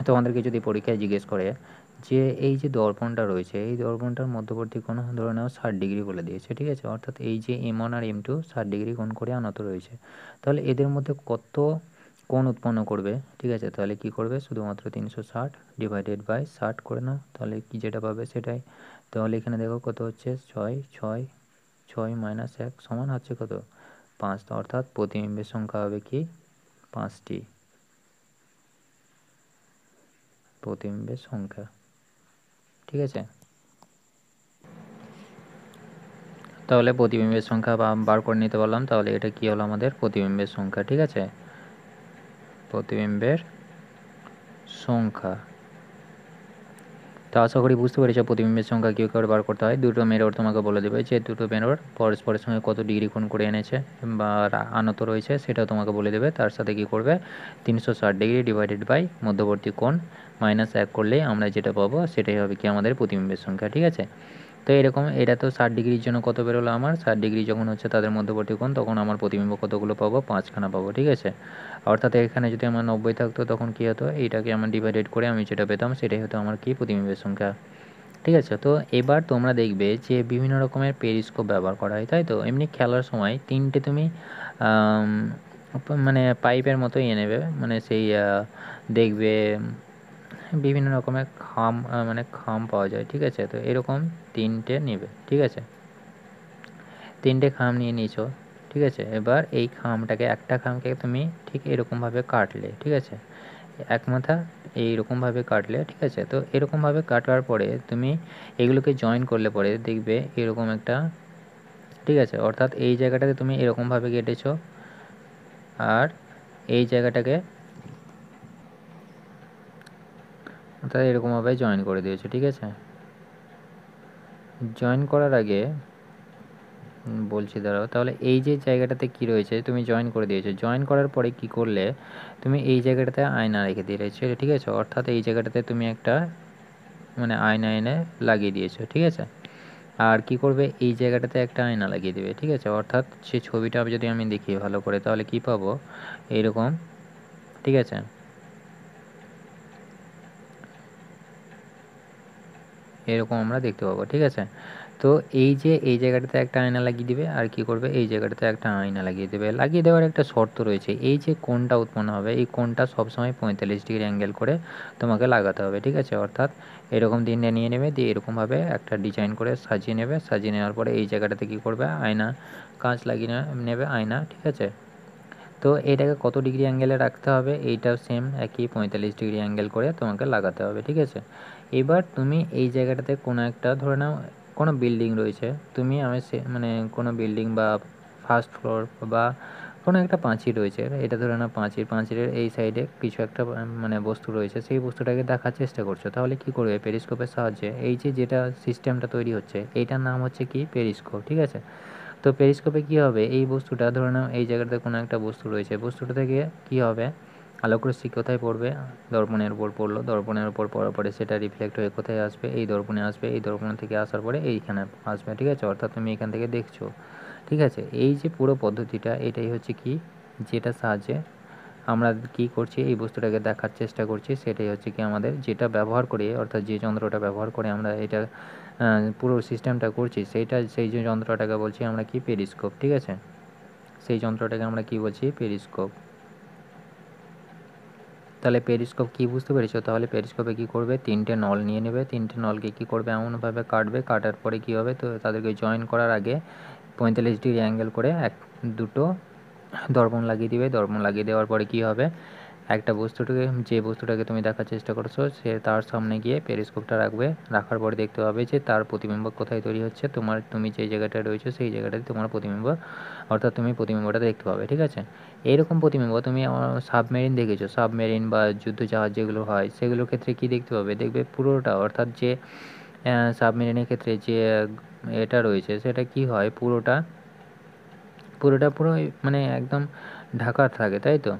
তোমাদেরকে যদি পরীক্ষায় জিজ্ঞেস করে যে এই যে দর্পণটা রয়েছে এই দর্পণটার মধ্যবর্তী কোণ ধরে নাও 60 ডিগ্রি বলে দিয়েছে, ঠিক আছে, অর্থাৎ এই যে M1 আর M2 60 ডিগ্রি কোণ করে আনত রয়েছে, তাহলে এদের মধ্যে কত কোণ উৎপন্ন করবে, ঠিক আছে, তাহলে কি করবে, শুধুমাত্র 360 ডিভাইডেড বাই 60 করে নাও, তাহলে কি যেটা পাবে সেটাই। তাহলে এখানে দেখো কত হচ্ছে 6 6 6 মাইনাস 1 সমান হচ্ছে কত 5, অর্থাৎ প্রতিবিম্বের সংখ্যা হবে কি 5টি, প্রতিবিম্বের সংখ্যা, ঠিক আছে। তাহলে প্রতিবিম্বের সংখ্যা বার করে নিতে পারলাম, তাহলে এটা কি হলো আমাদের প্রতিবিম্বের সংখ্যা, ঠিক আছে, প্রতিবিম্বের সংখ্যা। তো আশা করি বুঝতে পেরেছো প্রতিবিম্বের সংখ্যা কী করে বার করতে হয়। দুটো মিরর তোমাকে বলে দেবে যে দুটো মিরর পরস্পরের সঙ্গে কত ডিগ্রি কোণ করে এনেছে বা আনত রয়েছে সেটাও তোমাকে বলে দেবে। তার সাথে কি করবে 360 ডিগ্রি ডিভাইডেড বাই মধ্যবর্তী কোণ মাইনাস 1 করলেই আমরা যেটা পাবো সেটাই হবে কি আমাদের প্রতিবিম্বের সংখ্যা, ঠিক আছে। তো এরকম এটা তো 60 ডিগ্রির জন্য কত বেরোলো আমার 60 ডিগ্রি যখন হচ্ছে তাদের মধ্যবর্তী কোণ তখন আমার প্রতিবিম্ব কতগুলো পাবো 5খানা পাবো, ঠিক আছে। অর্থাৎ এখানে যদি আমার 90 থাকতো তখন কী হতো এইটাকে আমার ডিভাইডেড করে আমি যেটা পেতাম সেটাই হতো আমার কি প্রতিবিম্বের সংখ্যা, ঠিক আছে। তো এবার তোমরা দেখবে যে বিভিন্ন রকমের পেরিস্কোপ ব্যবহার করা হয়, তাই তো। এমনি খেলার সময় তিনটে তুমি মানে পাইপের মতো নেবে, মানে সেই দেখবে বিভিন্ন রকমের মানে খাম পাওয়া যায়, ঠিক আছে। তো এরকম তিনটে নেবে, ঠিক আছে, তিনটে খাম নিয়ে নিয়েছো, ঠিক আছে। এবার এই খামটাকে একটা খামকে তুমি ঠিক এরকমভাবে কাটলে, ঠিক আছে, এক মাথা এইরকমভাবে কাটলে, ঠিক আছে। তো এরকমভাবে কাটার পরে তুমি এগুলোকে জয়েন করলে পরে দেখবে এরকম একটা, ঠিক আছে, অর্থাৎ এই জায়গাটাকে তুমি এরকমভাবে কেটেছো আর এই জায়গাটাকে অর্থাৎ এরকমভাবে জয়েন করে দিয়েছো, ঠিক আছে। জয়েন করার আগে বলছি দাঁড়াও, তাহলে এই যে জায়গাটাতে কি রয়েছে তুমি জয়েন করে দিয়েছো, জয়েন করার পরে কি করলে তুমি এই জায়গাটাতে আয়না রেখে দিয়েছো, ঠিক আছে, অর্থাৎ এই জায়গাটাতে তুমি একটা মানে আয়না এনে লাগিয়ে দিয়েছো, ঠিক আছে। আর কি করবে এই জায়গাটাতে একটা আয়না লাগিয়ে দেবে, ঠিক আছে, অর্থাৎ সে ছবিটা যদি আমি দেখি ভালো করে তাহলে কি পাবো এইরকম, ঠিক আছে, এরকম আমরা দেখতে পাবো, ঠিক আছে। তো এই যে এই জায়গাটাতে একটা আয়না লাগিয়ে দিবে, আর কি করবে এই জায়গাটাতে একটা আয়না লাগিয়ে দেবে। লাগিয়ে দেওয়ার একটা শর্ত রয়েছে, এই যে কোণটা উৎপন্ন হবে এই কোণটা সবসময় 45 ডিগ্রি অ্যাঙ্গেল করে তোমাকে লাগাতে হবে, ঠিক আছে। অর্থাৎ এরকম দিনটা নিয়ে নেবে, দিয়ে এরকমভাবে একটা ডিজাইন করে সাজিয়ে নেবে। সাজিয়ে নেওয়ার পরে এই জায়গাটাতে কী করবে, আয়না কাঁচ লাগিয়ে নেবে আয়না, ঠিক আছে। তো এটাকে কত ডিগ্রি অ্যাঙ্গেলে রাখতে হবে, এইটাও সেম একই 45 ডিগ্রি অ্যাঙ্গেল করে তোমাকে লাগাতে হবে, ঠিক আছে। এবার তুমি এই জায়গাটাতে কোনো একটা ধরে নাও কোনো বিল্ডিং রয়েছে, তুমি আমি মানে কোনো বিল্ডিং বা ফার্স্ট ফ্লোর বা কোনো একটা পাঁচিল রয়েছে, এটা ধরে নাও পাঁচিলের এই সাইডে কিছু একটা মানে বস্তু রয়েছে, সেই বস্তুটাকে দেখার চেষ্টা করছো। তাহলে কি করবে, পেরিস্কোপের সাহায্যে এই যে যেটা সিস্টেমটা তৈরি হচ্ছে এইটার নাম হচ্ছে কি পেরিস্কোপ, ঠিক আছে। তো পেরিস্কোপে কী হবে, এই বস্তুটা ধরে নাও এই জায়গাটাতে কোনো একটা বস্তু রয়েছে, বস্তুটা থেকে কী হবে, আলোকরশ্মি কোথায় পড়বে, দর্পণের উপর পড়লো, দর্পণের উপর পড়ার পরে সেটা রিফ্লেক্ট হয়ে কোথায় আসবে, এই দর্পণে আসবে, এই দর্পণ থেকে আসার পরে এইখানে আসবে, ঠিক আছে। অর্থাৎ তুমি এখান থেকে দেখছো, ঠিক আছে। এই যে পুরো পদ্ধতিটা এটাই হচ্ছে কি, যেটা সাহায্যে আমরা কি করছি এই বস্তুটাকে দেখার চেষ্টা করছি, সেটাই হচ্ছে কি আমাদের যেটা ব্যবহার করে, অর্থাৎ যে যন্ত্রটা ব্যবহার করে আমরা এটা পুরো সিস্টেমটা করছি, সেই যে যন্ত্রটাকে বলছি আমরা কি পেরিস্কোপ, ঠিক আছে। সেই যন্ত্রটাকে আমরা কি বলছি পেরিস্কোপ। তাহলে পেরিস্কোপ কি বুঝতে পেরেছো, তাহলে পেরিস্কোপে কি করবে, তিনটে নল নিয়ে নেবে, তিনটে নলকে কি করবে এমনভাবে কাটবে, কাটার পরে কি হবে, তো তাদেরকে জয়েন করার আগে 45 ডিগ্রি অ্যাঙ্গেল করে দুটো দর্পণ লাগিয়ে দিবে। দর্পণ লাগিয়ে দেওয়ার পরে কি হবে, একটা বস্তুটাকে যে বস্তুটাকে তুমি দেখার চেষ্টা করছো সে তার সামনে গিয়ে পেরিস্কোপটা রাখবে, রাখার পরে দেখতে পাবে যে তার প্রতিবিম্ব কোথায় তৈরি হচ্ছে, তুমি যে জায়গাটায় রয়েছো সেই জায়গাটাতে তোমার প্রতিবিম্ব, অর্থাৎ তুমি প্রতিবিম্বটা দেখতে পাবে, ঠিক আছে। এইরকম প্রতিবিম্ব তুমি সাবমেরিন দেখেছো, সাবমেরিন বা যুদ্ধজাহাজ যেগুলো হয় সেগুলোর ক্ষেত্রে কি দেখতে পাবে, দেখবে পুরোটা, অর্থাৎ যে সাবমেরিনের ক্ষেত্রে যে এটা রয়েছে সেটা কি হয়, পুরোটা পুরো মানে একদম ঢাকা থাকে, তাই তো,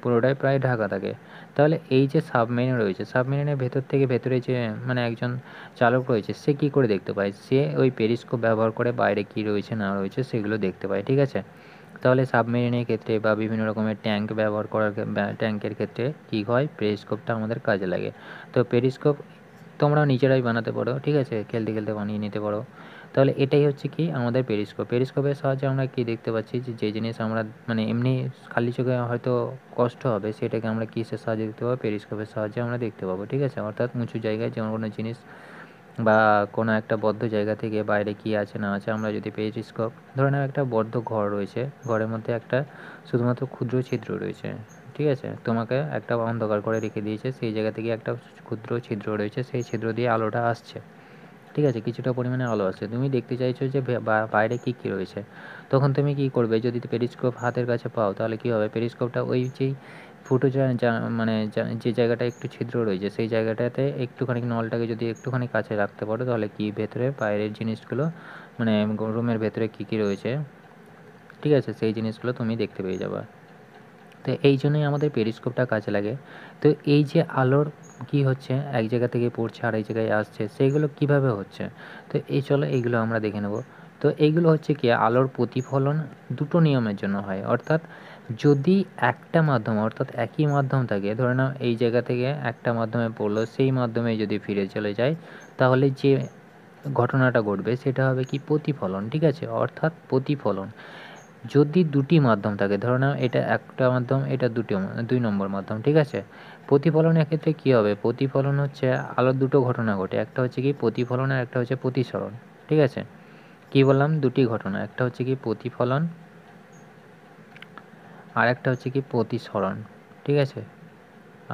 পুরোটাই প্রায় ঢাকা থাকে। তাহলে এই যে সাবমেরিন রয়েছে, সাবমেরিনের ভেতর থেকে ভেতরে যে মানে একজন চালক রয়েছে সে কি করে দেখতে পায়, সে ওই পেরিস্কোপ ব্যবহার করে বাইরে কি রয়েছে না রয়েছে সেগুলো দেখতে পায়, ঠিক আছে। তাহলে সাবমেরিনের ক্ষেত্রে বা বিভিন্ন রকমের ট্যাঙ্ক ব্যবহার করার ট্যাঙ্কের ক্ষেত্রে কী হয়, পেরিস্কোপটা আমাদের কাজে লাগে। তো পেরিস্কোপ তোমরা নিজেরাই বানাতে পারো, ঠিক আছে, খেলতে খেলতে বানিয়ে নিতে পারো। তাহলে এটাই হচ্ছে কি আমাদের পেরিস্কোপ। পেরিস্কোপের সাহায্যে আমরা কি দেখতে পাচ্ছি, যে জিনিস আমরা মানে এমনি খালি চোখে হয়তো কষ্ট হবে, সেটাকে আমরা কিসের সাহায্যে দেখতে পাবো, পেরিস্কোপের সাহায্যে আমরা দেখতে পাবো, ঠিক আছে। অর্থাৎ উঁচু জায়গায় যেমন কোনো জিনিস বা কোনো একটা বদ্ধ জায়গা থেকে বাইরে কী আছে না আছে আমরা যদি পেরিস্কোপ, ধরে নাও একটা বদ্ধ ঘর রয়েছে, ঘরের মধ্যে একটা শুধুমাত্র ক্ষুদ্র ছিদ্র রয়েছে, ঠিক আছে, তোমাকে একটা অন্ধকার করে রেখে দিয়েছে, সেই জায়গা থেকে একটা ক্ষুদ্র ছিদ্র রয়েছে, সেই ছিদ্র দিয়ে আলোটা আসছে, ঠিক আছে, কিছুটা পরিমাণে আলো আসছে, তুমি দেখতে চাইছো যে বাইরে কী কী রয়েছে। তখন তুমি কী করবে, যদি পেরিস্কোপ হাতের কাছে পাও তাহলে কী হবে, পেরিস্কোপটা ওই যেই ফুটো মানে যে জায়গাটা একটু ছিদ্র রয়েছে সেই জায়গাটাতে একটুখানি নলটাকে যদি একটুখানি কাছে রাখতে পারো, তাহলে কি ভেতরে বাইরের জিনিসগুলো মানে রুমের ভেতরে কী কী রয়েছে, ঠিক আছে, সেই জিনিসগুলো তুমি দেখতে পেয়ে যাবে। তো এই জন্যই আমাদের পেরিস্কোপটা কাজে লাগে। তো এই যে আলোর কি হচ্ছে, এক জায়গা থেকে পড়ছে আর এক জায়গায় আসছে, সেইগুলো কিভাবে হচ্ছে, তো এই চলো এইগুলো আমরা দেখে নেব। তো এইগুলো হচ্ছে কি আলোর প্রতিফলন দুটো নিয়মের জন্য হয়, অর্থাৎ যদি একটা মাধ্যম অর্থাৎ একই মাধ্যম থাকে, ধরে নাও এই জায়গা থেকে একটা মাধ্যমে পড়লো, সেই মাধ্যমে যদি ফিরে চলে যায় তাহলে যে ঘটনাটা ঘটবে সেটা হবে কি প্রতিফলন, ঠিক আছে। অর্থাৎ প্রতিফলন যদি দুটি মাধ্যম থাকে, ধরে নাও এটা একটা মাধ্যম, এটা দুই নম্বর মাধ্যম, ঠিক আছে। প্রতিফলনের ক্ষেত্রে কী হবে, প্রতিফলন হচ্ছে আলোর দুটো ঘটনা ঘটে, একটা হচ্ছে কি প্রতিফলন আর একটা হচ্ছে প্রতিসরণ, ঠিক আছে। কী বললাম, দুটি ঘটনা, একটা হচ্ছে কি প্রতিফলন আর একটা হচ্ছে কি প্রতিসরণ, ঠিক আছে।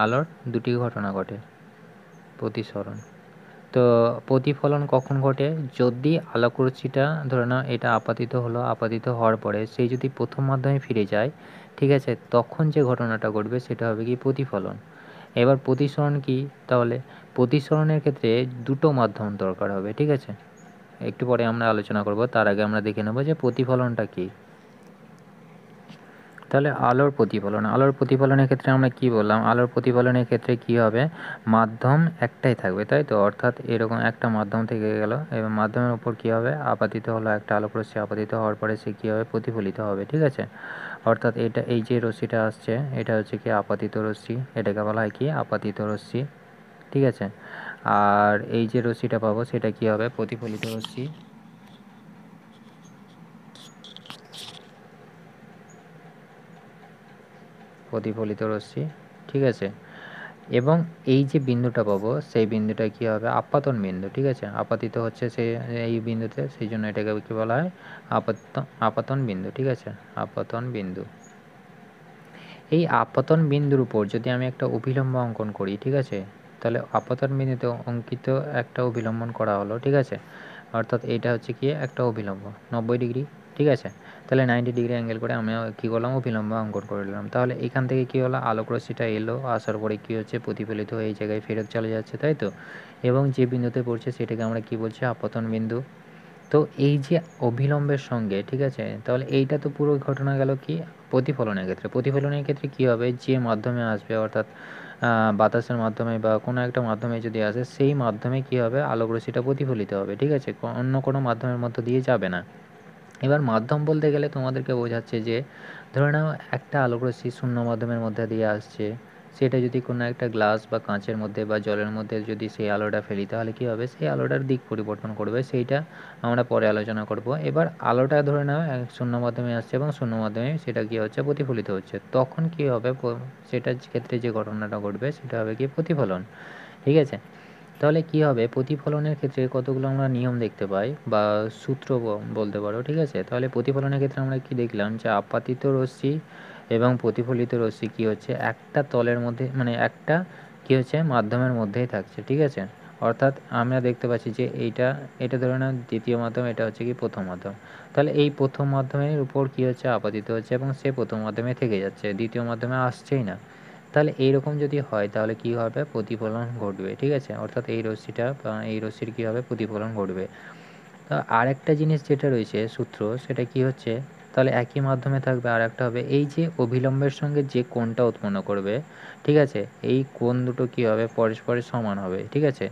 আলোর দুটি ঘটনা ঘটে, প্রতিসরণ। তো প্রতিফলন কখন ঘটে, যদি আলোকরশ্মিটা ধরে নাও এটা আপাতিত হলো, আপাতিত হওয়ার পরে সেই যদি প্রথম মাধ্যমে ফিরে যায়, ঠিক আছে, তখন যে ঘটনাটা ঘটবে সেটা হবে কি প্রতিফলন। এবার প্রতিসরণ কি, তাহলে প্রতিসরণের ক্ষেত্রে দুটো মাধ্যম দরকার হবে, ঠিক আছে, একটু পরে আমরা আলোচনা করব, তার আগে আমরা দেখে নেব যে প্রতিফলনটা কী। তাহলে আলোর প্রতিফলনের ক্ষেত্রে আমরা কি বললাম, আলোর প্রতিফলনের ক্ষেত্রে কি হবে, মাধ্যম একটাই থাকবে, তাই তো, অর্থাৎ এরকম একটা মাধ্যম থেকে গেল, এবং মাধ্যমের উপর কি হবে, আপাতিত হলো একটা আলোক রশ্মি, আপাতিত হওয়ার পরে সে কী হবে, প্রতিফলিত হবে, ঠিক আছে। অর্থাৎ এই যে রশ্মিটা আসছে এটা হচ্ছে কি আপাতিত রশ্মি, এটাকে বলা হয় কি আপাতিত রশ্মি, ঠিক আছে। আর এই যে রশ্মিটা পাবো সেটা কি হবে, প্রতিফলিত রশ্মি, প্রতিফলিত রশ্মি, ঠিক আছে। এবং এই যে বিন্দুটা পাবো সেই বিন্দুটা কী হবে, আপাতন বিন্দু, ঠিক আছে। আপাতিত হচ্ছে এই বিন্দুতে, সেই জন্য এটাকে কী বলা হয়, আপাতন বিন্দু, ঠিক আছে, আপাতন বিন্দু। এই আপাতন বিন্দুর উপর যদি আমি একটা অভিলম্ব অঙ্কন করি, ঠিক আছে, তাহলে আপাতন বিন্দুতে অঙ্কিত একটা অভিলম্বন করা হলো, ঠিক আছে। অর্থাৎ এটা হচ্ছে কি একটা অভিলম্ব 90 ডিগ্রি, ঠিক আছে। তাহলে 90 ডিগ্রি অ্যাঙ্গেল করে আমি কী করলাম, অভিলম্ব অঙ্কন করে নিলাম। তাহলে এখান থেকে কী হলো, আলোক রশ্মিটা এলো, আসার পরে কী হচ্ছে, প্রতিফলিত হয়ে এই জায়গায় ফেরত চলে যাচ্ছে, তাই তো। এবং যে বিন্দুতে পড়ছে সেটাকে আমরা কী বলছি, আপাতন বিন্দু। তো এই যে অভিলম্বের সঙ্গে, ঠিক আছে, তাহলে এইটা তো পুরো ঘটনা গেল কি প্রতিফলনের ক্ষেত্রে। প্রতিফলনের ক্ষেত্রে কী হবে, যে মাধ্যমে আসবে, অর্থাৎ বাতাসের মাধ্যমে বা কোনো একটা মাধ্যমে যদি আসে, সেই মাধ্যমে কী হবে, আলোক রশ্মিটা প্রতিফলিত হবে, ঠিক আছে, অন্য কোনো মাধ্যমের মধ্য দিয়ে যাবে না। এবার মাধ্যম বলতে গেলে তোমাদেরকে বোঝাচ্ছে যে ধরে নাও একটা আলোক রশ্মি শূন্য মাধ্যমের মধ্যে দিয়ে আসছে, সেটা যদি কোনো একটা গ্লাস বা কাঁচের মধ্যে বা জলের মধ্যে যদি সেই আলোটা ফেলি, তাহলে কী হবে, সেই আলোটার দিক পরিবর্তন করবে, সেইটা আমরা পরে আলোচনা করব। এবার আলোটা ধরে নাও শূন্য মাধ্যমে আসছে এবং শূন্য মাধ্যমে সেটা কী হচ্ছে, প্রতিফলিত হচ্ছে, তখন কী হবে, সেটার ক্ষেত্রে যে ঘটনাটা ঘটবে সেটা হবে কি প্রতিফলন, ঠিক আছে। তাহলে কী হবে, প্রতিফলনের ক্ষেত্রে কতগুলো আমরা নিয়ম দেখতে পাই বা সূত্র বলতে পারো, ঠিক আছে। তাহলে প্রতিফলনের ক্ষেত্রে আমরা কি দেখলাম, যে আপাতিত রশ্মি এবং প্রতিফলিত রশ্মি কী হচ্ছে, একটা তলের মধ্যে, মানে একটা কী হচ্ছে, মাধ্যমের মধ্যেই থাকছে, ঠিক আছে। অর্থাৎ আমরা দেখতে পাচ্ছি যে এটা ধরে নাও দ্বিতীয় মাধ্যম, এটা হচ্ছে কি প্রথম মাধ্যম। তাহলে এই প্রথম মাধ্যমের উপর কী হচ্ছে, আপাতিত হচ্ছে এবং সে প্রথম মাধ্যমে থেকে যাচ্ছে, দ্বিতীয় মাধ্যমে আসছেই না। তাহলে এইরকম যদি হয় তাহলে কী হবে, প্রতিফলন ঘটবে, ঠিক আছে। অর্থাৎ এই রশ্মিটা বা এই রশ্মির কী হবে, প্রতিফলন ঘটবে। তো আরেকটা জিনিস যেটা রয়েছে সূত্র, সেটা কি হচ্ছে, তাহলে একই মাধ্যমে থাকবে, আর একটা হবে এই যে অভিলম্বের সঙ্গে যে কোণটা উৎপন্ন করবে, ঠিক আছে, এই কোণ দুটো কী হবে, পরস্পরের সমান হবে, ঠিক আছে।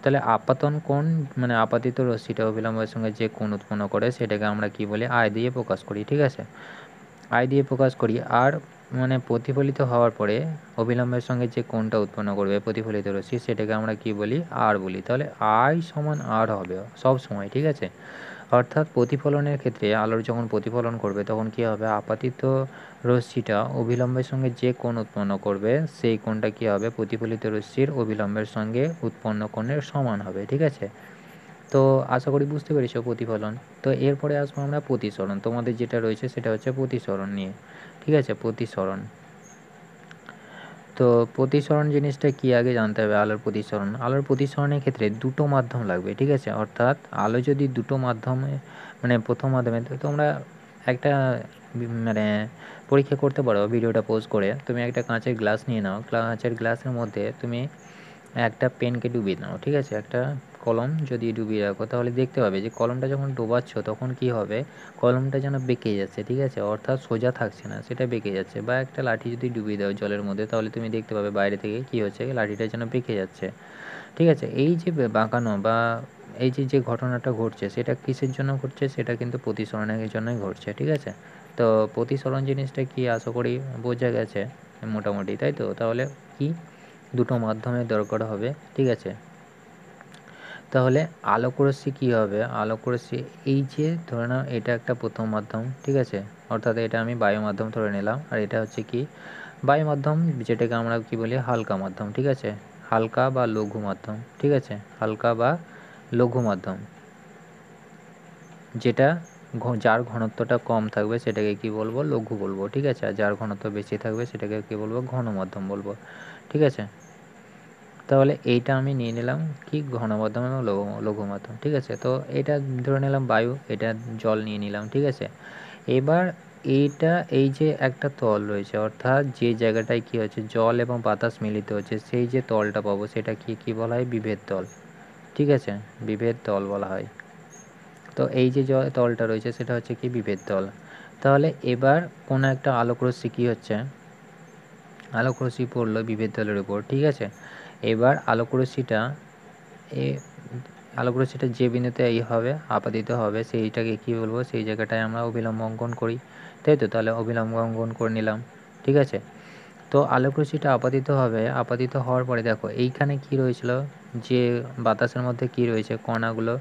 তাহলে আপাতন কোণ, মানে আপাতিত রশ্মিটা অভিলম্বের সঙ্গে যে কোণ উৎপন্ন করে সেটাকে আমরা কি বলি, আয় দিয়ে প্রকাশ করি, ঠিক আছে, আয় দিয়ে প্রকাশ করি। আর মানে প্রতিফলিত হওয়ার পরে অবিলম্বের সঙ্গে যে কোণটা উৎপন্ন করবে প্রতিফলিত রশ্মি, সেটাকে আমরা কি বলি, আর বলি। তাহলে আই সমান আর হবে সব সময়, ঠিক আছে। অর্থাৎ প্রতিফলনের ক্ষেত্রে আলোর যখন প্রতিফলন করবে তখন কি হবে, আপাতিত রশ্মিটা অবিলম্বের সঙ্গে যে কোণ উৎপন্ন করবে সেই কোণটা কি হবে, প্রতিফলিত রশ্মির অবিলম্বের সঙ্গে উৎপন্ন কোণের সমান হবে, ঠিক আছে। তো আশা করি বুঝতে পেরেছো প্রতিফলন। তো এরপরে আসবো আমরা প্রতিসরণ। তোমাদের যেটা রয়েছে সেটা হচ্ছে প্রতিসরণ নিয়ে, ঠিক আছে, প্রতিসরণ। তো প্রতিসরণ জিনিসটা কি আগে জানতে হবে। আলোর প্রতিসরণ, আলোর প্রতিসরণের ক্ষেত্রে দুটো মাধ্যম লাগবে, ঠিক আছে। অর্থাৎ আলো যদি দুটো মাধ্যমে, মানে প্রথম মাধ্যমে, তোমরা একটা মানে পরীক্ষা করতে পারো, ভিডিওটা পোজ করে তুমি একটা কাঁচের গ্লাস নিয়ে নাও, কাঁচের গ্লাসের মধ্যে তুমি একটা পেনকে ডুবিয়ে নাও, ঠিক আছে, একটা কলম যদি ডুবিয়ে রাখো, তাহলে দেখতে পাবে যে কলমটা যখন ডোবাচ্ছ তখন কি হবে, কলমটা যেন বেঁকে যাচ্ছে, ঠিক আছে, অর্থাৎ সোজা থাকছে না, সেটা বেঁকে যাচ্ছে। বা একটা লাঠি যদি ডুবিয়ে দাও জলের মধ্যে, তাহলে তুমি দেখতে পাবে বাইরে থেকে কি হচ্ছে, লাঠিটা যেন বেঁকে যাচ্ছে, ঠিক আছে। এই যে বাঁকানো বা এই যে ঘটনাটা ঘটছে সেটা কিসের জন্য ঘটছে, সেটা কিন্তু প্রতিসরণের জন্যই ঘটছে, ঠিক আছে। তো প্রতিসরণ জিনিসটা কি আশা করি বোঝা গেছে মোটামুটি, তাই তো। তাহলে কি দুটো মাধ্যমের দরকার হবে, ঠিক আছে। তাহলে আলোক রশ্মি কী হবে, আলোক রশ্মি এই যে ধরে নাও এটা একটা প্রথম মাধ্যম, ঠিক আছে, অর্থাৎ এটা আমি বায়ু মাধ্যম ধরে নিলাম, আর এটা হচ্ছে কি বায়ু মাধ্যম, যেটাকে আমরা কি বলি হালকা মাধ্যম, ঠিক আছে, হালকা বা লঘু মাধ্যম, ঠিক আছে, হালকা বা লঘু মাধ্যম, যেটা যার ঘনত্বটা কম থাকবে সেটাকে কি বলবো, লঘু বলবো, ঠিক আছে। আর যার ঘনত্ব বেশি থাকবে সেটাকে কি বলবো, ঘন মাধ্যম বলবো, ঠিক আছে। তাহলে এইটা আমি নিয়ে নিলাম কি ঘন মাধ্যম এবং লঘু মাধ্যম, ঠিক আছে। তো এটা ধরে নিলাম বায়ু, এটা জল নিয়ে নিলাম, ঠিক আছে। এবার এইটা এই যে একটা তল রয়েছে, অর্থাৎ যে জায়গাটায় কি হচ্ছে জল এবং বাতাস মিলিত হচ্ছে, সেই যে তলটা পাবো সেটা কি বলা হয়, বিভেদ তল, ঠিক আছে, বিভেদ তল বলা হয়। তো এই যে তলটা রয়েছে সেটা হচ্ছে কি বিভেদ তল। তাহলে এবার কোনো একটা আলোক রশ্মি কী হচ্ছে, আলোক রশ্মি পড়লো বিভেদ তলের উপর, ঠিক আছে। এবার আলোক রশ্মিটা যে বিন্দুতে হবে আপাতিত হবে সেইটাকে কি বলবো, সেই জায়গাটায় আমরা অভিলম্ব অঙ্কন করি, তাই তো। তাহলে অভিলম্ব অঙ্কন করে নিলাম, ঠিক আছে। তো আলোক রশ্মিটা আপাতিত হবে, আপাতিত হওয়ার পরে দেখো এইখানে কি রয়েছিল, যে বাতাসের মধ্যে কি রয়েছে, কণাগুলো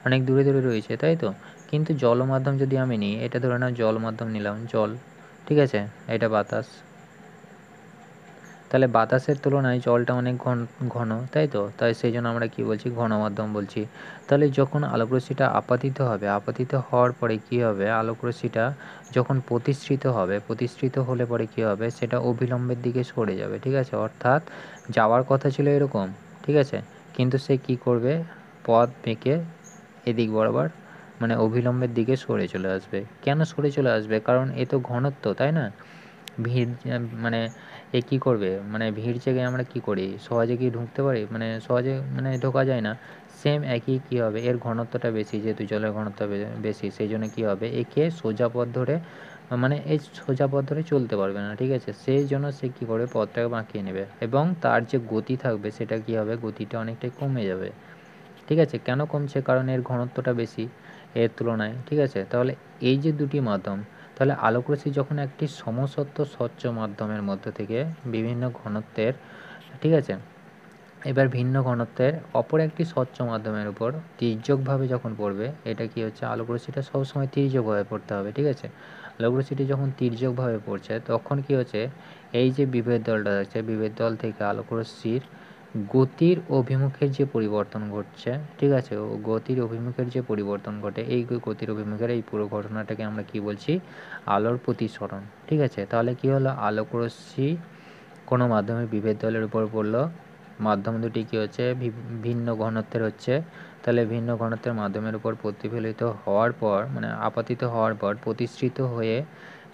অনেক দূরে দূরে রয়েছে, তাই তো। কিন্তু জল মাধ্যম যদি আমি নিই, এটা ধরে নাও জল মাধ্যম নিলাম, জল, ঠিক আছে, এটা বাতাস, তাহলে বাতাসের তুলনায় জলটা অনেক ঘন, তাই তো? তাই সেই জন্য আমরা কী বলছি, ঘন মাধ্যম বলছি। তাহলে যখন আলোকরশ্মিটা আপতিত হবে, আপতিত হওয়ার পরে কী হবে, আলোকরশ্মিটা যখন প্রতিসৃত হলে পরে কী হবে, সেটা অভিলম্বের দিকে সরে যাবে, ঠিক আছে? অর্থাৎ যাওয়ার কথা ছিল এরকম, ঠিক আছে? কিন্তু সে কী করবে, পথ বেঁকে এদিক বরাবর মানে অভিলম্বের দিকে সরে চলে আসবে। কেন সরে চলে আসবে? কারণ এ তো ঘনত্ব, তাই না? ভিড় মানে এ কী করবে, মানে ভিড় জায়গায় আমরা কী করি, সহজে কি ঢুকতে পারি, মানে সহজে মানে ঢোকা যায় না। সেম একই কী হবে, এর ঘনত্বটা বেশি, যেহেতু জলের ঘনত্ব বেশি, সেই জন্য কী হবে, একে সোজা পথ ধরে মানে এই সোজা পথ ধরে চলতে পারবে না, ঠিক আছে? সেই জন্য সে কী করবে, পথটাকে বাঁকিয়ে নেবে এবং তার যে গতি থাকবে সেটা কী হবে, গতিটা অনেকটাই কমে যাবে, ঠিক আছে? কেন কমছে? কারণ এর ঘনত্বটা বেশি এর তুলনায়, ঠিক আছে? তাহলে এই যে দুটি মাধ্যম, তাহলে আলোকরশ্মি যখন একটি সমসত্ব স্বচ্ছ মাধ্যমের মধ্য থেকে বিভিন্ন ঘনত্বের, ঠিক আছে, এবার ভিন্ন ঘনত্বের অপর একটি স্বচ্ছ মাধ্যমের উপর তির্যকভাবে যখন পড়বে, এটা কি হচ্ছে, আলোকরশ্মিটা সবসময় তির্যকভাবে পড়তে হবে, ঠিক আছে? আলোকরশ্মিটি যখন তির্যকভাবে পড়ছে তখন কি হচ্ছে, এই যে বিভেদ দলটা আছে, বিভেদ দল থেকে আলোকরশ্মির গতির অভিমুখের যে পরিবর্তন ঘটছে, ঠিক আছে, ও গতির অভিমুখের যে পরিবর্তন ঘটে, এই গতির অভিমুখের এই পুরো ঘটনাটাকে আমরা কি বলছি, আলোর প্রতিসরণ, ঠিক আছে? তাহলে কি হলো, আলোকরশ্মি কোনো মাধ্যমের বিভেদ দলের উপর পড়লো, মাধ্যম দুটি কী হচ্ছে, ভিন্ন ঘনত্বের হচ্ছে, তাহলে ভিন্ন ঘনত্বের মাধ্যমের উপর প্রতিফলিত হওয়ার পর মানে আপতিত হওয়ার পর প্রতিসৃত হয়ে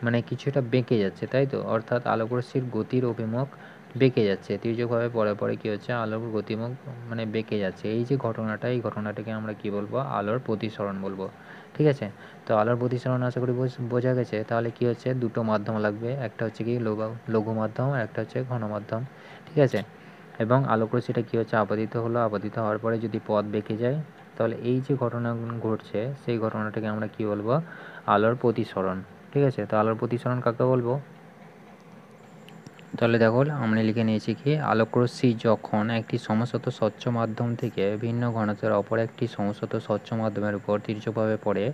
মানে কিছুটা বেঁকে যাচ্ছে, তাই তো? অর্থাৎ আলোকরশ্মির গতির অভিমুখ বেঁকে যাচ্ছে, তির্যকভাবে পরে পরে কী হচ্ছে, আলোর গতিমুখ মানে বেঁকে যাচ্ছে। এই যে ঘটনাটা, এই ঘটনাটাকে আমরা কি বলবো, আলোর প্রতিসরণ বলবো, ঠিক আছে? তো আলোর প্রতিসরণ আশা করি বোঝা গেছে। তাহলে কি হচ্ছে, দুটো মাধ্যম লাগবে, একটা হচ্ছে কি লঘু মাধ্যম আর একটা হচ্ছে ঘন মাধ্যম, ঠিক আছে? এবং আলোকরশ্মিটা কী হচ্ছে, আপতিত হলো, আপতিত হওয়ার পরে যদি পথ বেঁকে যায়, তাহলে এই যে ঘটনা ঘটছে সেই ঘটনাটাকে আমরা কি বলবো, আলোর প্রতিসরণ, ঠিক আছে? তো আলোর প্রতিসরণ কাকে বলবো, তাহলে দেখো আমরা লিখে নিয়েছি কি, আলোকরশ্মি যখন একটি সমসত স্বচ্ছ মাধ্যম থেকে ভিন্ন ঘনত্বের অপর একটি সমসত স্বচ্ছ মাধ্যমের উপর তির্যকভাবে পড়ে,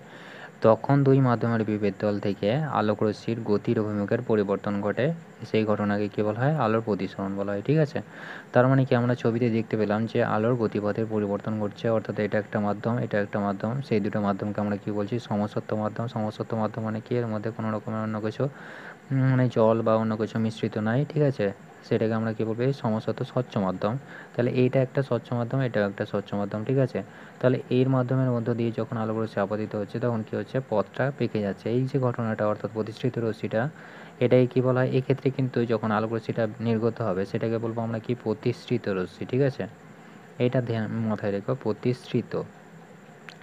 তখন দুই মাধ্যমের বিভেদ তল থেকে আলোকরশ্মির গতির অভিমুখের পরিবর্তন ঘটে, সেই ঘটনাকে কী বলা হয়, আলোর প্রতিসরণ বলা হয়, ঠিক আছে? তার মানে কি, আমরা ছবিতে দেখতে পেলাম যে আলোর গতিপথের পরিবর্তন ঘটছে, অর্থাৎ এটা একটা মাধ্যম, এটা একটা মাধ্যম, সেই দুটো মাধ্যমকে আমরা কী বলছি, সমসত্ব মাধ্যম। সমসত্ব মাধ্যম মানে কি, এর মধ্যে কোনো রকমের অন্য কিছু মানে জল বা অন্য কিছু মিশ্রিত নাই, ঠিক আছে? সেটাকে আমরা কী বলবো, এই সমসত্ব স্বচ্ছ মাধ্যম। তাহলে এইটা একটা স্বচ্ছ মাধ্যম, এটাও একটা স্বচ্ছ মাধ্যম, ঠিক আছে? তাহলে এর মাধ্যমের মধ্য দিয়ে যখন আলোকরশ্মি আপতিত হচ্ছে তখন কী হচ্ছে, পথটা পেকে যাচ্ছে, এই যে ঘটনাটা, অর্থাৎ প্রতিসৃত রশ্মিটা, এটাই কী বলা হয়, এক্ষেত্রে কিন্তু যখন আলোকরশ্মিটা নির্গত হবে সেটাকে বলবো আমরা কি, প্রতিসৃত রশ্মি, ঠিক আছে? এটা ধ্যান মাথায় রেখো, প্রতিসৃত,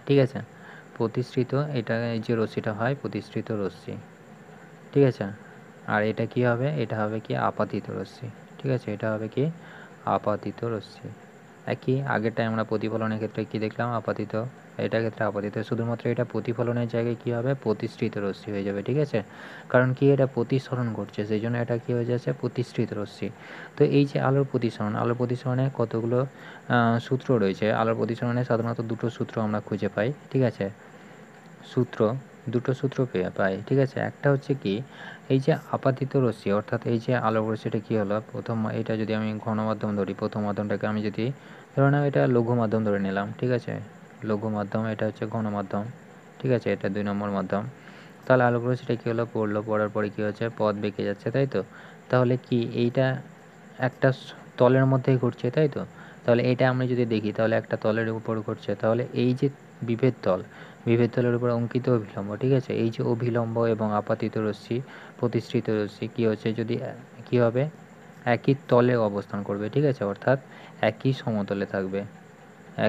ঠিক আছে? প্রতিসৃত, এটা এই যে রশ্মিটা হয় প্রতিসৃত রশ্মি, ঠিক আছে? আর এটা কি হবে, এটা হবে কি, আপাতিত রশ্মি, ঠিক আছে? এটা হবে কি, আপাতিত রশ্মি। একই আগেরটায় আমরা প্রতিফলনের ক্ষেত্রে কি দেখলাম, আপাতিত, এটার ক্ষেত্রে আপাতিত, শুধুমাত্র এটা প্রতিফলনের জায়গায় কী হবে, প্রতিসৃত রশ্মি হয়ে যাবে, ঠিক আছে? কারণ কি, এটা প্রতিসরণ ঘটছে, সেই জন্য এটা কী হয়ে যাচ্ছে, প্রতিসৃত রশ্মি। তো এই যে আলোর প্রতিসরণ, আলোর প্রতিসরণে কতগুলো সূত্র রয়েছে, আলোর প্রতিসরণে সাধারণত দুটো সূত্র আমরা খুঁজে পাই, ঠিক আছে? দুটো সূত্র পাই, ঠিক আছে? একটা হচ্ছে কি, এই যে আপাতিত রশ্মি, অর্থাৎ এই যে আলোক রশ্মিটা কী হলো, প্রথম এটা যদি আমি ঘন মাধ্যম ধরি, প্রথম মাধ্যমটাকে আমি যদি ধরে নাও এটা লঘু মাধ্যম ধরে নিলাম, ঠিক আছে? লঘু মাধ্যম, এটা হচ্ছে ঘন মাধ্যম, ঠিক আছে? এটা 2 নম্বর মাধ্যম। তাহলে আলোক রশ্মিটা কী হলো, পড়ার পরে কী হচ্ছে, পথ বেঁকে যাচ্ছে, তাই তো? তাহলে কি এইটা একটা তলের মধ্যেই ঘটছে, তাই তো? তাহলে এটা আমরা যদি দেখি, তাহলে একটা তলের উপর ঘটছে, তাহলে এই যে বিভেদ তলের উপর অঙ্কিত অভিলম্ব, ঠিক আছে? এই যে অভিলম্ব এবং আপাতিত রশ্মি, প্রতিসৃত রশ্মি কী হচ্ছে, যদি কী হবে, একই তলে অবস্থান করবে, ঠিক আছে? অর্থাৎ একই সমতলে থাকবে,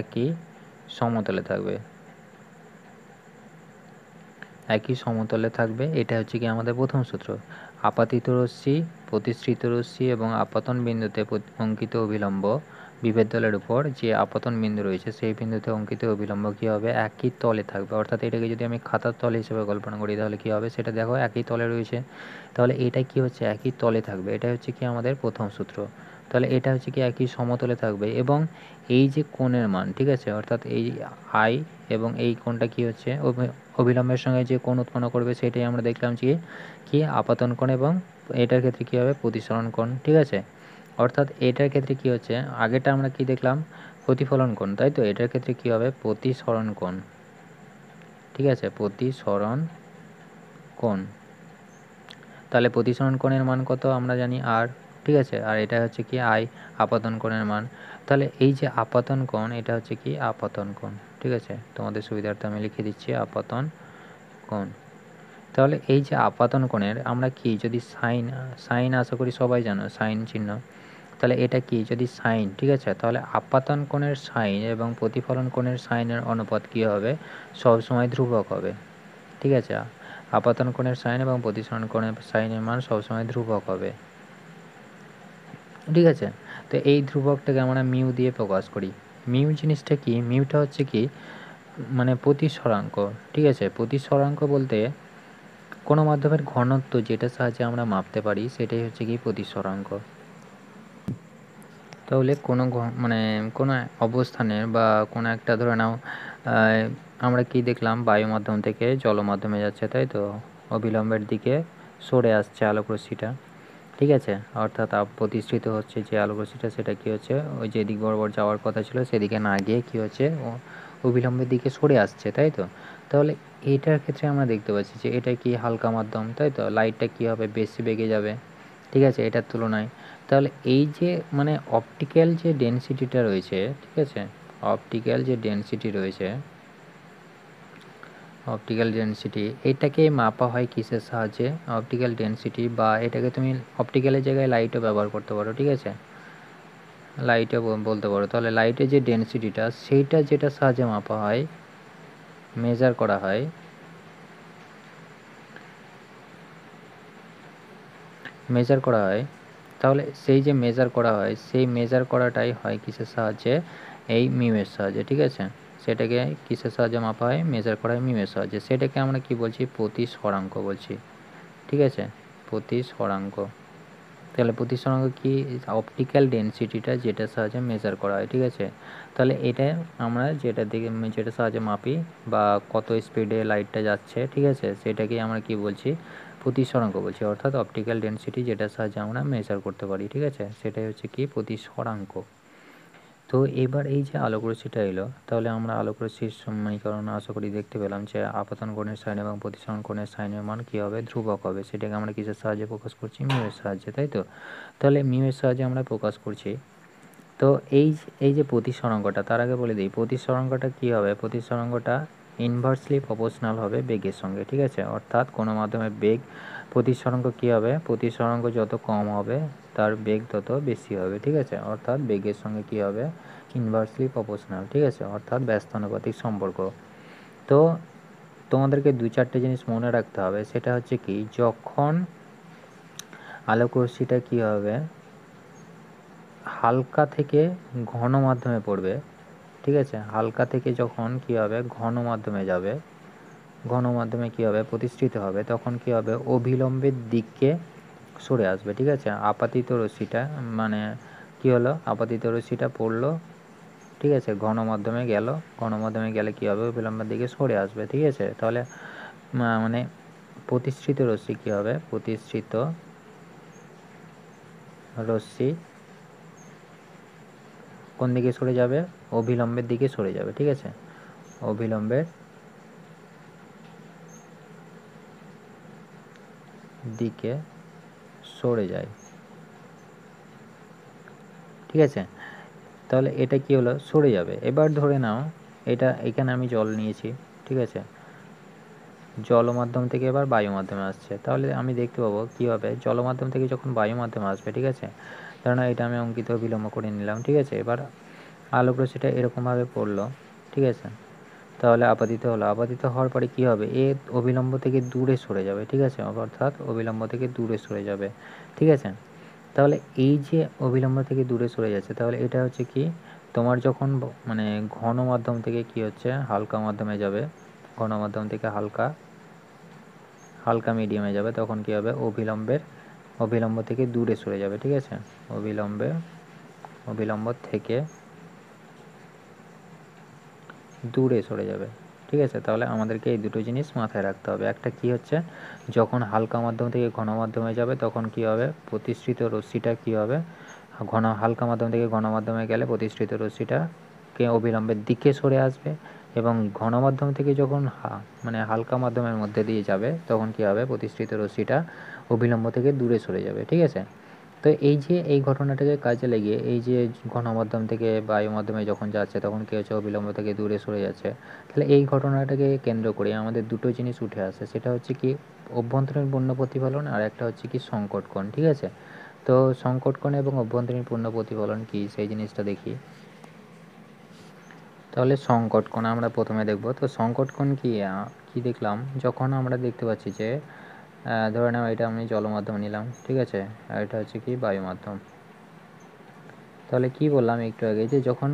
একই সমতলে থাকবে, একই সমতলে থাকবে। এটা হচ্ছে কি আমাদের প্রথম সূত্র। আপাতিত রশ্মি, প্রতিসৃত রশ্মি এবং আপতন বিন্দুতে অঙ্কিত অভিলম্ব, বিভেদ তলের উপর যে আপতন বিন্দু রয়েছে সেই বিন্দুতে অঙ্কিত অভিলম্ব কী হবে, একই তলে থাকবে। অর্থাৎ এটাকে যদি আমি খাতার তল হিসেবে কল্পনা করি তাহলে কী হবে, সেটা দেখো একই তলে রয়েছে, তাহলে এটা কি হচ্ছে, একই তলে থাকবে। এটা হচ্ছে কি আমাদের প্রথম সূত্র। তাহলে এটা হচ্ছে কি একই সমতলে থাকবে এবং এই যে কোণের মান, ঠিক আছে, অর্থাৎ এই আই এবং এই কোণটা কি হচ্ছে, অভিলম্বের সঙ্গে যে কোণ উৎপন্ন করবে সেটাই আমরা দেখলাম যে কি, আপাতন কোণ, এবং এটার ক্ষেত্রে কী হবে, প্রতিসরণ কোণ, ঠিক আছে? অর্থাৎ এটার ক্ষেত্রে কি হচ্ছে, আগেটা আমরা কি দেখলাম, প্রতিফলন কোণ, তাই তো? এটার ক্ষেত্রে কি হবে, প্রতিসরণ কোণ। ঠিক আছে, প্রতিসরণ কোণ। তাহলে প্রতিসরণ কোণের মান কত আমরা জানি আর, ঠিক আছে, আর এটা হচ্ছে কি আই, আপতন কোণের মান। তাহলে এই যে আপতন কোণ, এটা হচ্ছে কি আপতন কোণ। ঠিক আছে, তোমাদের সুবিধার্থে আমি লিখে দিচ্ছি আপতন কোণ। তাহলে এই যে আপতন কোণের আমরা কি যদি সাইন, সাইন আশা করি সবাই জানো সাইন চিহ্ন, তাহলে এটা কি যদি সাইন, ঠিক আছে, তাহলে আপাতন কোণের সাইন এবং প্রতিফলন কোণের সাইনের অনুপাত কি হবে, সবসময় ধ্রুবক হবে। ঠিক আছে, আপাতন কোণের সাইন এবং প্রতিসরণ কোণের সাইনের মান সবসময় ধ্রুবক হবে। ঠিক আছে, তো এই ধ্রুবকটাকে আমরা মিউ দিয়ে প্রকাশ করি। মিউ জিনিসটা কি, মিউটা হচ্ছে কি মানে প্রতিসরাঙ্ক। ঠিক আছে, প্রতিসরাঙ্ক বলতে কোনো মাধ্যমের ঘনত্ব যেটার সাহায্যে আমরা মাপতে পারি সেটাই হচ্ছে কি প্রতিসরাঙ্ক। তাহলে কোনো মানে কোনো অবস্থানের বা কোনো একটা ধরে নাও আমরা কি দেখলাম, বায়ু মাধ্যম থেকে জল মাধ্যমে যাচ্ছে, তাই তো? অবিলম্বের দিকে সরে আসছে আলোকরশ্মিটা। ঠিক আছে, অর্থাৎ প্রতিষ্ঠিত হচ্ছে যে আলোকরশ্মিটা, সেটা কি হচ্ছে ওই যে দিক বরাবর যাওয়ার কথা ছিল সেদিকে না গিয়ে কি হচ্ছে অবিলম্বের দিকে সরে আসছে, তাই তো? তাহলে এটার ক্ষেত্রে আমরা দেখতে পাচ্ছি যে এটা কি হালকা মাধ্যম, তাই তো? লাইটটা কি হবে, বেশি বেগে যাবে। ঠিক আছে, এটার তুলনায়। তাহলে এই যে মানে অপটিক্যাল যে ডেনসিটিটা রয়েছে, ঠিক আছে, অপটিক্যাল যে ডেনসিটি রয়েছে, অপটিক্যাল ডেনসিটি এটাকে মাপা হয় কিসের সাহায্যে, অপটিক্যাল ডেনসিটি, বা এটাকে তুমি অপটিক্যালের জায়গায় লাইটও ব্যবহার করতে পারো। ঠিক আছে, লাইটও বলতে পারো। তাহলে লাইটের যে ডেনসিটিটা সেইটা যেটা সাহায্যে মাপা হয়, মেজার করা হয়, মেজার করা হয়, তাহলে সেই যে মেজার করা হয় সেই মেজার করাটাই হয় কিসের সাহায্যে, এই মিউয়ের সাহায্যে। ঠিক আছে, সেটাকে কিসের সাহায্যে মাপা হয়, মেজার করা হয় মিউয়ের সাহায্যে। সেটাকে আমরা কি বলছি, প্রতিসরাঙ্ক বলছি। ঠিক আছে, প্রতিসরাঙ্ক। তাহলে প্রতিসরাঙ্ক কি, অপটিক্যাল ডেনসিটিটা যেটার সাহায্যে মেজার করা হয়। ঠিক আছে, তাহলে এটা আমরা যেটা দিকে যেটা সাহায্যে মাপি বা কত স্পিডে লাইটটা যাচ্ছে, ঠিক আছে, সেটাকেই আমরা কি বলছি, প্রতিসরাঙ্ক বলছি। অর্থাৎ অপটিক্যাল ডেনসিটি যেটার সাহায্যে আমরা মেজার করতে পারি। ঠিক আছে, সেটাই হচ্ছে কি প্রতিসরাঙ্ক। তো এবার এই যে আলোকরশ্মিটা এলো, তাহলে আমরা আলোকরশ্মির সমীকরণ আশা করি দেখতে পেলাম যে আপতন কোণের সাইন এবং প্রতিসরণ কোণের সাইনের মান কী হবে, ধ্রুবক হবে। সেটাকে আমরা কিসের সাহায্যে প্রকাশ করছি, মিউয়ের সাহায্যে, তাই তো? তাহলে মিউয়ের সাহায্যে আমরা প্রকাশ করছি। তো এই যে প্রতিসরাঙ্কটা, তার আগে বলে দিই প্রতিসরাঙ্কটা কী হবে, প্রতিসরাঙ্কটা ইনভার্সলি প্রপোর্শনাল হবে বেগের সঙ্গে। ঠিক আছে, অর্থাৎ কোনো মাধ্যমের বেগ, প্রতিসরাঙ্ক কী হবে, প্রতিসরাঙ্ক যত কম হবে তার বেগ তত বেশি হবে। ঠিক আছে, অর্থাৎ বেগের সঙ্গে কী হবে, ইনভার্সলি প্রপোর্শনাল। ঠিক আছে, অর্থাৎ ব্যস্তানুপাতিক সম্পর্ক। তো তোমাদেরকে 2-4টে জিনিস মনে রাখতে হবে, সেটা হচ্ছে কি, যখন আলোকরশ্মিটা কী হবে, হালকা থেকে ঘন মাধ্যমে পড়বে, ঠিক আছে, হালকা থেকে যখন কী হবে ঘন মাধ্যমে যাবে, ঘন মাধ্যমে কী হবে প্রতিষ্ঠিত হবে, তখন কী হবে অভিলম্বের দিকে সরে আসবে। ঠিক আছে, আপাতিত রশ্মিটা মানে কী হলো, আপাতিত রশ্মিটা পড়লো, ঠিক আছে, ঘন মাধ্যমে গেল, ঘন মাধ্যমে গেলে কী হবে, অভিলম্বের দিকে সরে আসবে। ঠিক আছে, তাহলে মানে প্রতিষ্ঠিত রশ্মি কী হবে, প্রতিষ্ঠিত রশ্মি কোন দিকে সরে যাবে, অভিলম্বের দিকে সরে যাবে। ঠিক আছে, অভিলম্বের দিকে সরে যায়। ঠিক আছে, তাহলে এটা কি হলো, সরে যাবে। এবার ধরে নাও এটা, এখানে আমি জল নিয়েছি, ঠিক আছে, জল মাধ্যম থেকে এবার বায়ু মাধ্যমে আসছে, তাহলে আমি দেখতে পাবো কী হবে, জল মাধ্যম থেকে যখন বায়ু মাধ্যমে আসবে, ঠিক আছে, ধরে নাও এটা আমি অঙ্কিত বিলম্ব করে নিলাম। ঠিক আছে, এবার আলোক রশ্মিটা এরকমভাবে পড়লো, ঠিক আছে, তাহলে আপাতিত হলো, আপাতিত হওয়ার পরে কী হবে, এ অবিলম্ব থেকে দূরে সরে যাবে। ঠিক আছে, অর্থাৎ অবিলম্ব থেকে দূরে সরে যাবে। ঠিক আছে, তাহলে এই যে অবিলম্ব থেকে দূরে সরে যাচ্ছে, তাহলে এটা হচ্ছে কি, তোমার যখন মানে ঘন মাধ্যম থেকে কি হচ্ছে হালকা মাধ্যমে যাবে, ঘন মাধ্যম থেকে হালকা হালকা মিডিয়ামে যাবে, তখন কি হবে অবিলম্ব থেকে দূরে সরে যাবে। ঠিক আছে, অবিলম্ব থেকে দূরে সরে যাবে। ঠিক আছে, তাহলে আমাদেরকে এই দুটো জিনিস মাথায় রাখতে হবে। একটা কি হচ্ছে, যখন হালকা মাধ্যম থেকে ঘন মাধ্যমে যাবে তখন কি হবে, প্রতিষ্ঠিত রশ্মিটা কি হবে, হালকা মাধ্যম থেকে ঘন মাধ্যমে গেলে প্রতিসৃত রশ্মিটাকে অবিলম্বের দিকে সরে আসবে, এবং ঘন মাধ্যম থেকে যখন মানে হালকা মাধ্যমের মধ্যে দিয়ে যাবে তখন কী হবে, প্রতিসৃত রশ্মিটা অবিলম্ব থেকে দূরে সরে যাবে। ঠিক আছে, তো এই যে এই ঘটনাটাকে কাজে লাগিয়ে এই যে ঘন মাধ্যম থেকে বায়ু মাধ্যমে যখন যাচ্ছে তখন কী হচ্ছে, অবিলম্ব থেকে দূরে সরে যাচ্ছে। তাহলে এই ঘটনাটাকে কেন্দ্র করে আমাদের দুটো জিনিস উঠে আসে, সেটা হচ্ছে কি অভ্যন্তরীণ পূর্ণ প্রতিফলন, আর একটা হচ্ছে কি সংকট কোণ। ঠিক আছে, তো সংকট কোণ এবং অভ্যন্তরীণ পূর্ণ প্রতিফলন কি সেই জিনিসটা দেখি। তাহলে সংকট কোণ আমরা প্রথমে দেখব। তো সংকট কোণ কি দেখলাম, যখন আমরা দেখতে পাচ্ছি যে ধরে নাও এটা আমি জল মাধ্যম নিলাম, ঠিক আছে, আর এটা হচ্ছে কি বায়ু মাধ্যম। তাহলে কি বললাম একটু আগে, যে যখন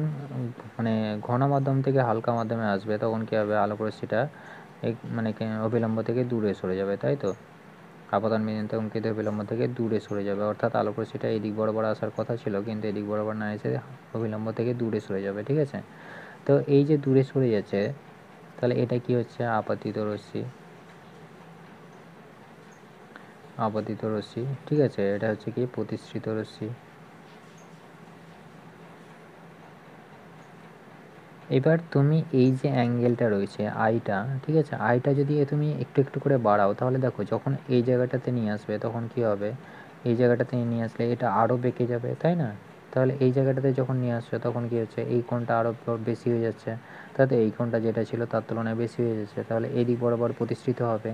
মানে ঘন মাধ্যম থেকে হালকা মাধ্যমে আসবে তখন কী হবে, আলোক রশ্মিটা মানে অবিলম্ব থেকে দূরে সরে যাবে, তাই তো। আপাতন বিন্দু অঙ্কিত অবিলম্ব থেকে দূরে সরে যাবে, অর্থাৎ আলোক রশ্মিটা এই দিক বরাবর আসার কথা ছিল কিন্তু এদিক বরাবর না এসে অবিলম্ব থেকে দূরে সরে যাবে। ঠিক আছে, তো এই যে দূরে সরে যাচ্ছে, তাহলে এটা কি হচ্ছে, আপতিত রশ্মি। আপতিত রশ্মি, ঠিক আছে, এটা হচ্ছে কি প্রতিসৃত রশ্মি। এবার তুমি এই যে অ্যাঙ্গেলটা রয়েছে আইটা, ঠিক আছে, আইটা যদি তুমি একটু একটু করে বাড়াও, তাহলে দেখো যখন এই জায়গাটাতে নিয়ে আসবে তখন কি হবে, এই জায়গাটাতে নিয়ে আসলে এটা আরও বেঁকে যাবে, তাই না। তাহলে এই জায়গাটাতে যখন নিয়ে আসছো তখন কি হচ্ছে, এই কোণটা আরও বেশি হয়ে যাচ্ছে, তাতে এই কোণটা যেটা ছিল তার তুলনায় বেশি হয়ে যাচ্ছে, তাহলে এই দিক বরাবর প্রতিষ্ঠিত হবে।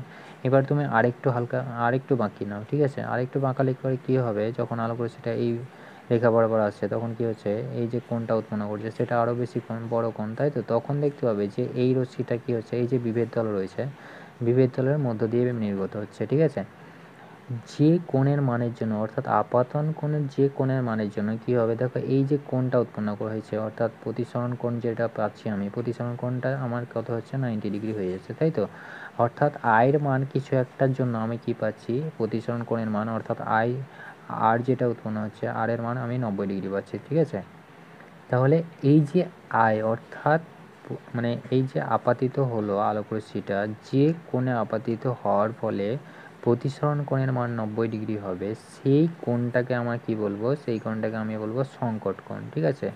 এবার তুমি আরেকটু বাঁকিয়ে নাও, ঠিক আছে, আরেকটু বাঁকালে করে কী হবে, যখন আলোক রশ্মিটা এই রেখা বরাবর আসছে তখন কি হচ্ছে, এই যে কোণটা উৎপন্ন করছে সেটা আরও বেশি বড় কোণ, তাই তো। তখন দেখতে পাবে যে এই রশ্মিটা কি হচ্ছে, এই যে বিভেদ তল রয়েছে, বিভেদ তলের মধ্য দিয়ে নির্গত হচ্ছে। ঠিক আছে, যে কোণের মানের জন্য, অর্থাৎ আপাতন কোণের যে কোণের মানের জন্য কি হবে, দেখো এই যে কোণটা উৎপন্ন করা হয়েছে, অর্থাৎ প্রতিসরণ কোণ যেটা পাচ্ছি আমি, প্রতিসরণ কোণটা আমার কত হচ্ছে, 90 ডিগ্রি হয়ে যাচ্ছে, তাই তো। অর্থাৎ আয়ের মান কিছু একটার জন্য আমি কি পাচ্ছি, প্রতিসরণ কোণের মান, অর্থাৎ আর যেটা উৎপন্ন হচ্ছে আর এর মান আমি 90 ডিগ্রি পাচ্ছি। ঠিক আছে, তাহলে এই যে আয় অর্থাৎ মানে এই যে আপাতিত হলো আলোক রশ্মিটা, যে কোণে আপাতিত হওয়ার ফলে প্রতিসরণ কোণের মান 90 ডিগ্রি হবে, সেই কোণটাকে আমরা কি বলবো, সেই কোণটাকে আমি বলবো সংকট কোণ। ঠিক আছে,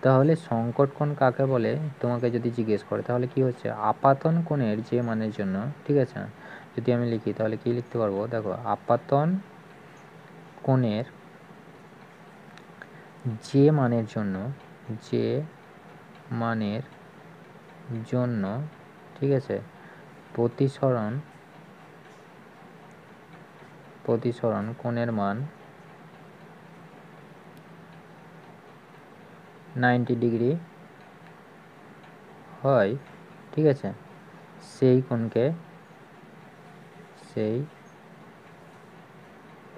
তাহলে সংকট কোণ কাকে বলে তোমাকে যদি জিজ্ঞেস করে, তাহলে কি হচ্ছে, আপাতন কোণের যে মানের জন্য, ঠিক আছে, যদি আমি লিখি তাহলে কি লিখতে পারবো, দেখো আপাতন কোণের যে মানের জন্য, যে মানের জন্য, ঠিক আছে, প্রতিসরণ কোণের মান 90 ডিগ্রি হয়, ঠিক আছে, সেই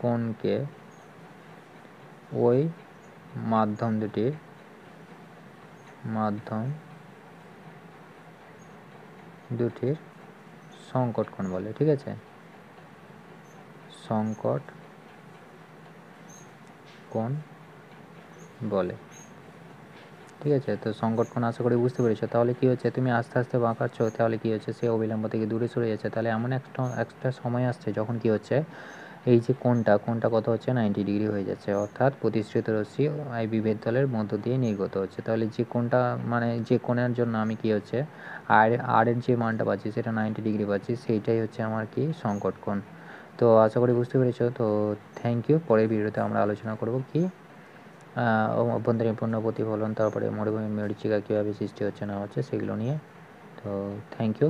কোণকে ওই মাধ্যম দুটির সংকট কোণ বলে। ঠিক আছে, সংকট কোণ বলে। ঠিক আছে, তো সংকট কোণ আশা করি বুঝতে পেরেছো। তাহলে কি হচ্ছে, তুমি আস্তে আস্তে বাঁকাচ্ছ, তাহলে কি হচ্ছে, সে অবিলম্ব থেকে দূরে সরে যাচ্ছে। তাহলে এমন একটা সময় আসছে যখন কি হচ্ছে, এই যে কোণটা কত হচ্ছে, 90 ডিগ্রি হয়ে যাচ্ছে, অর্থাৎ প্রতিসৃত রশ্মি এই বিভেদ তলের মধ্য দিয়ে নির্গত হচ্ছে। তাহলে যে কোণটা মানে যে কোণের জন্য আমি কি হচ্ছে আর এর যে মানটা পাচ্ছি সেটা 90 ডিগ্রি পাচ্ছি, সেইটাই হচ্ছে আমার কি সংকট কোণ। তো আশা করি বুঝতে পেরেছো। তো থ্যাংক ইউ। পরের ভিডিওতে আমরা আলোচনা করব কি অভ্যন্তরীণ পূর্ণ প্রতিফলন, তারপরে মরুভূমির মরীচিকা কীভাবে সৃষ্টি হচ্ছে না হচ্ছে সেগুলো নিয়ে। তো থ্যাংক ইউ।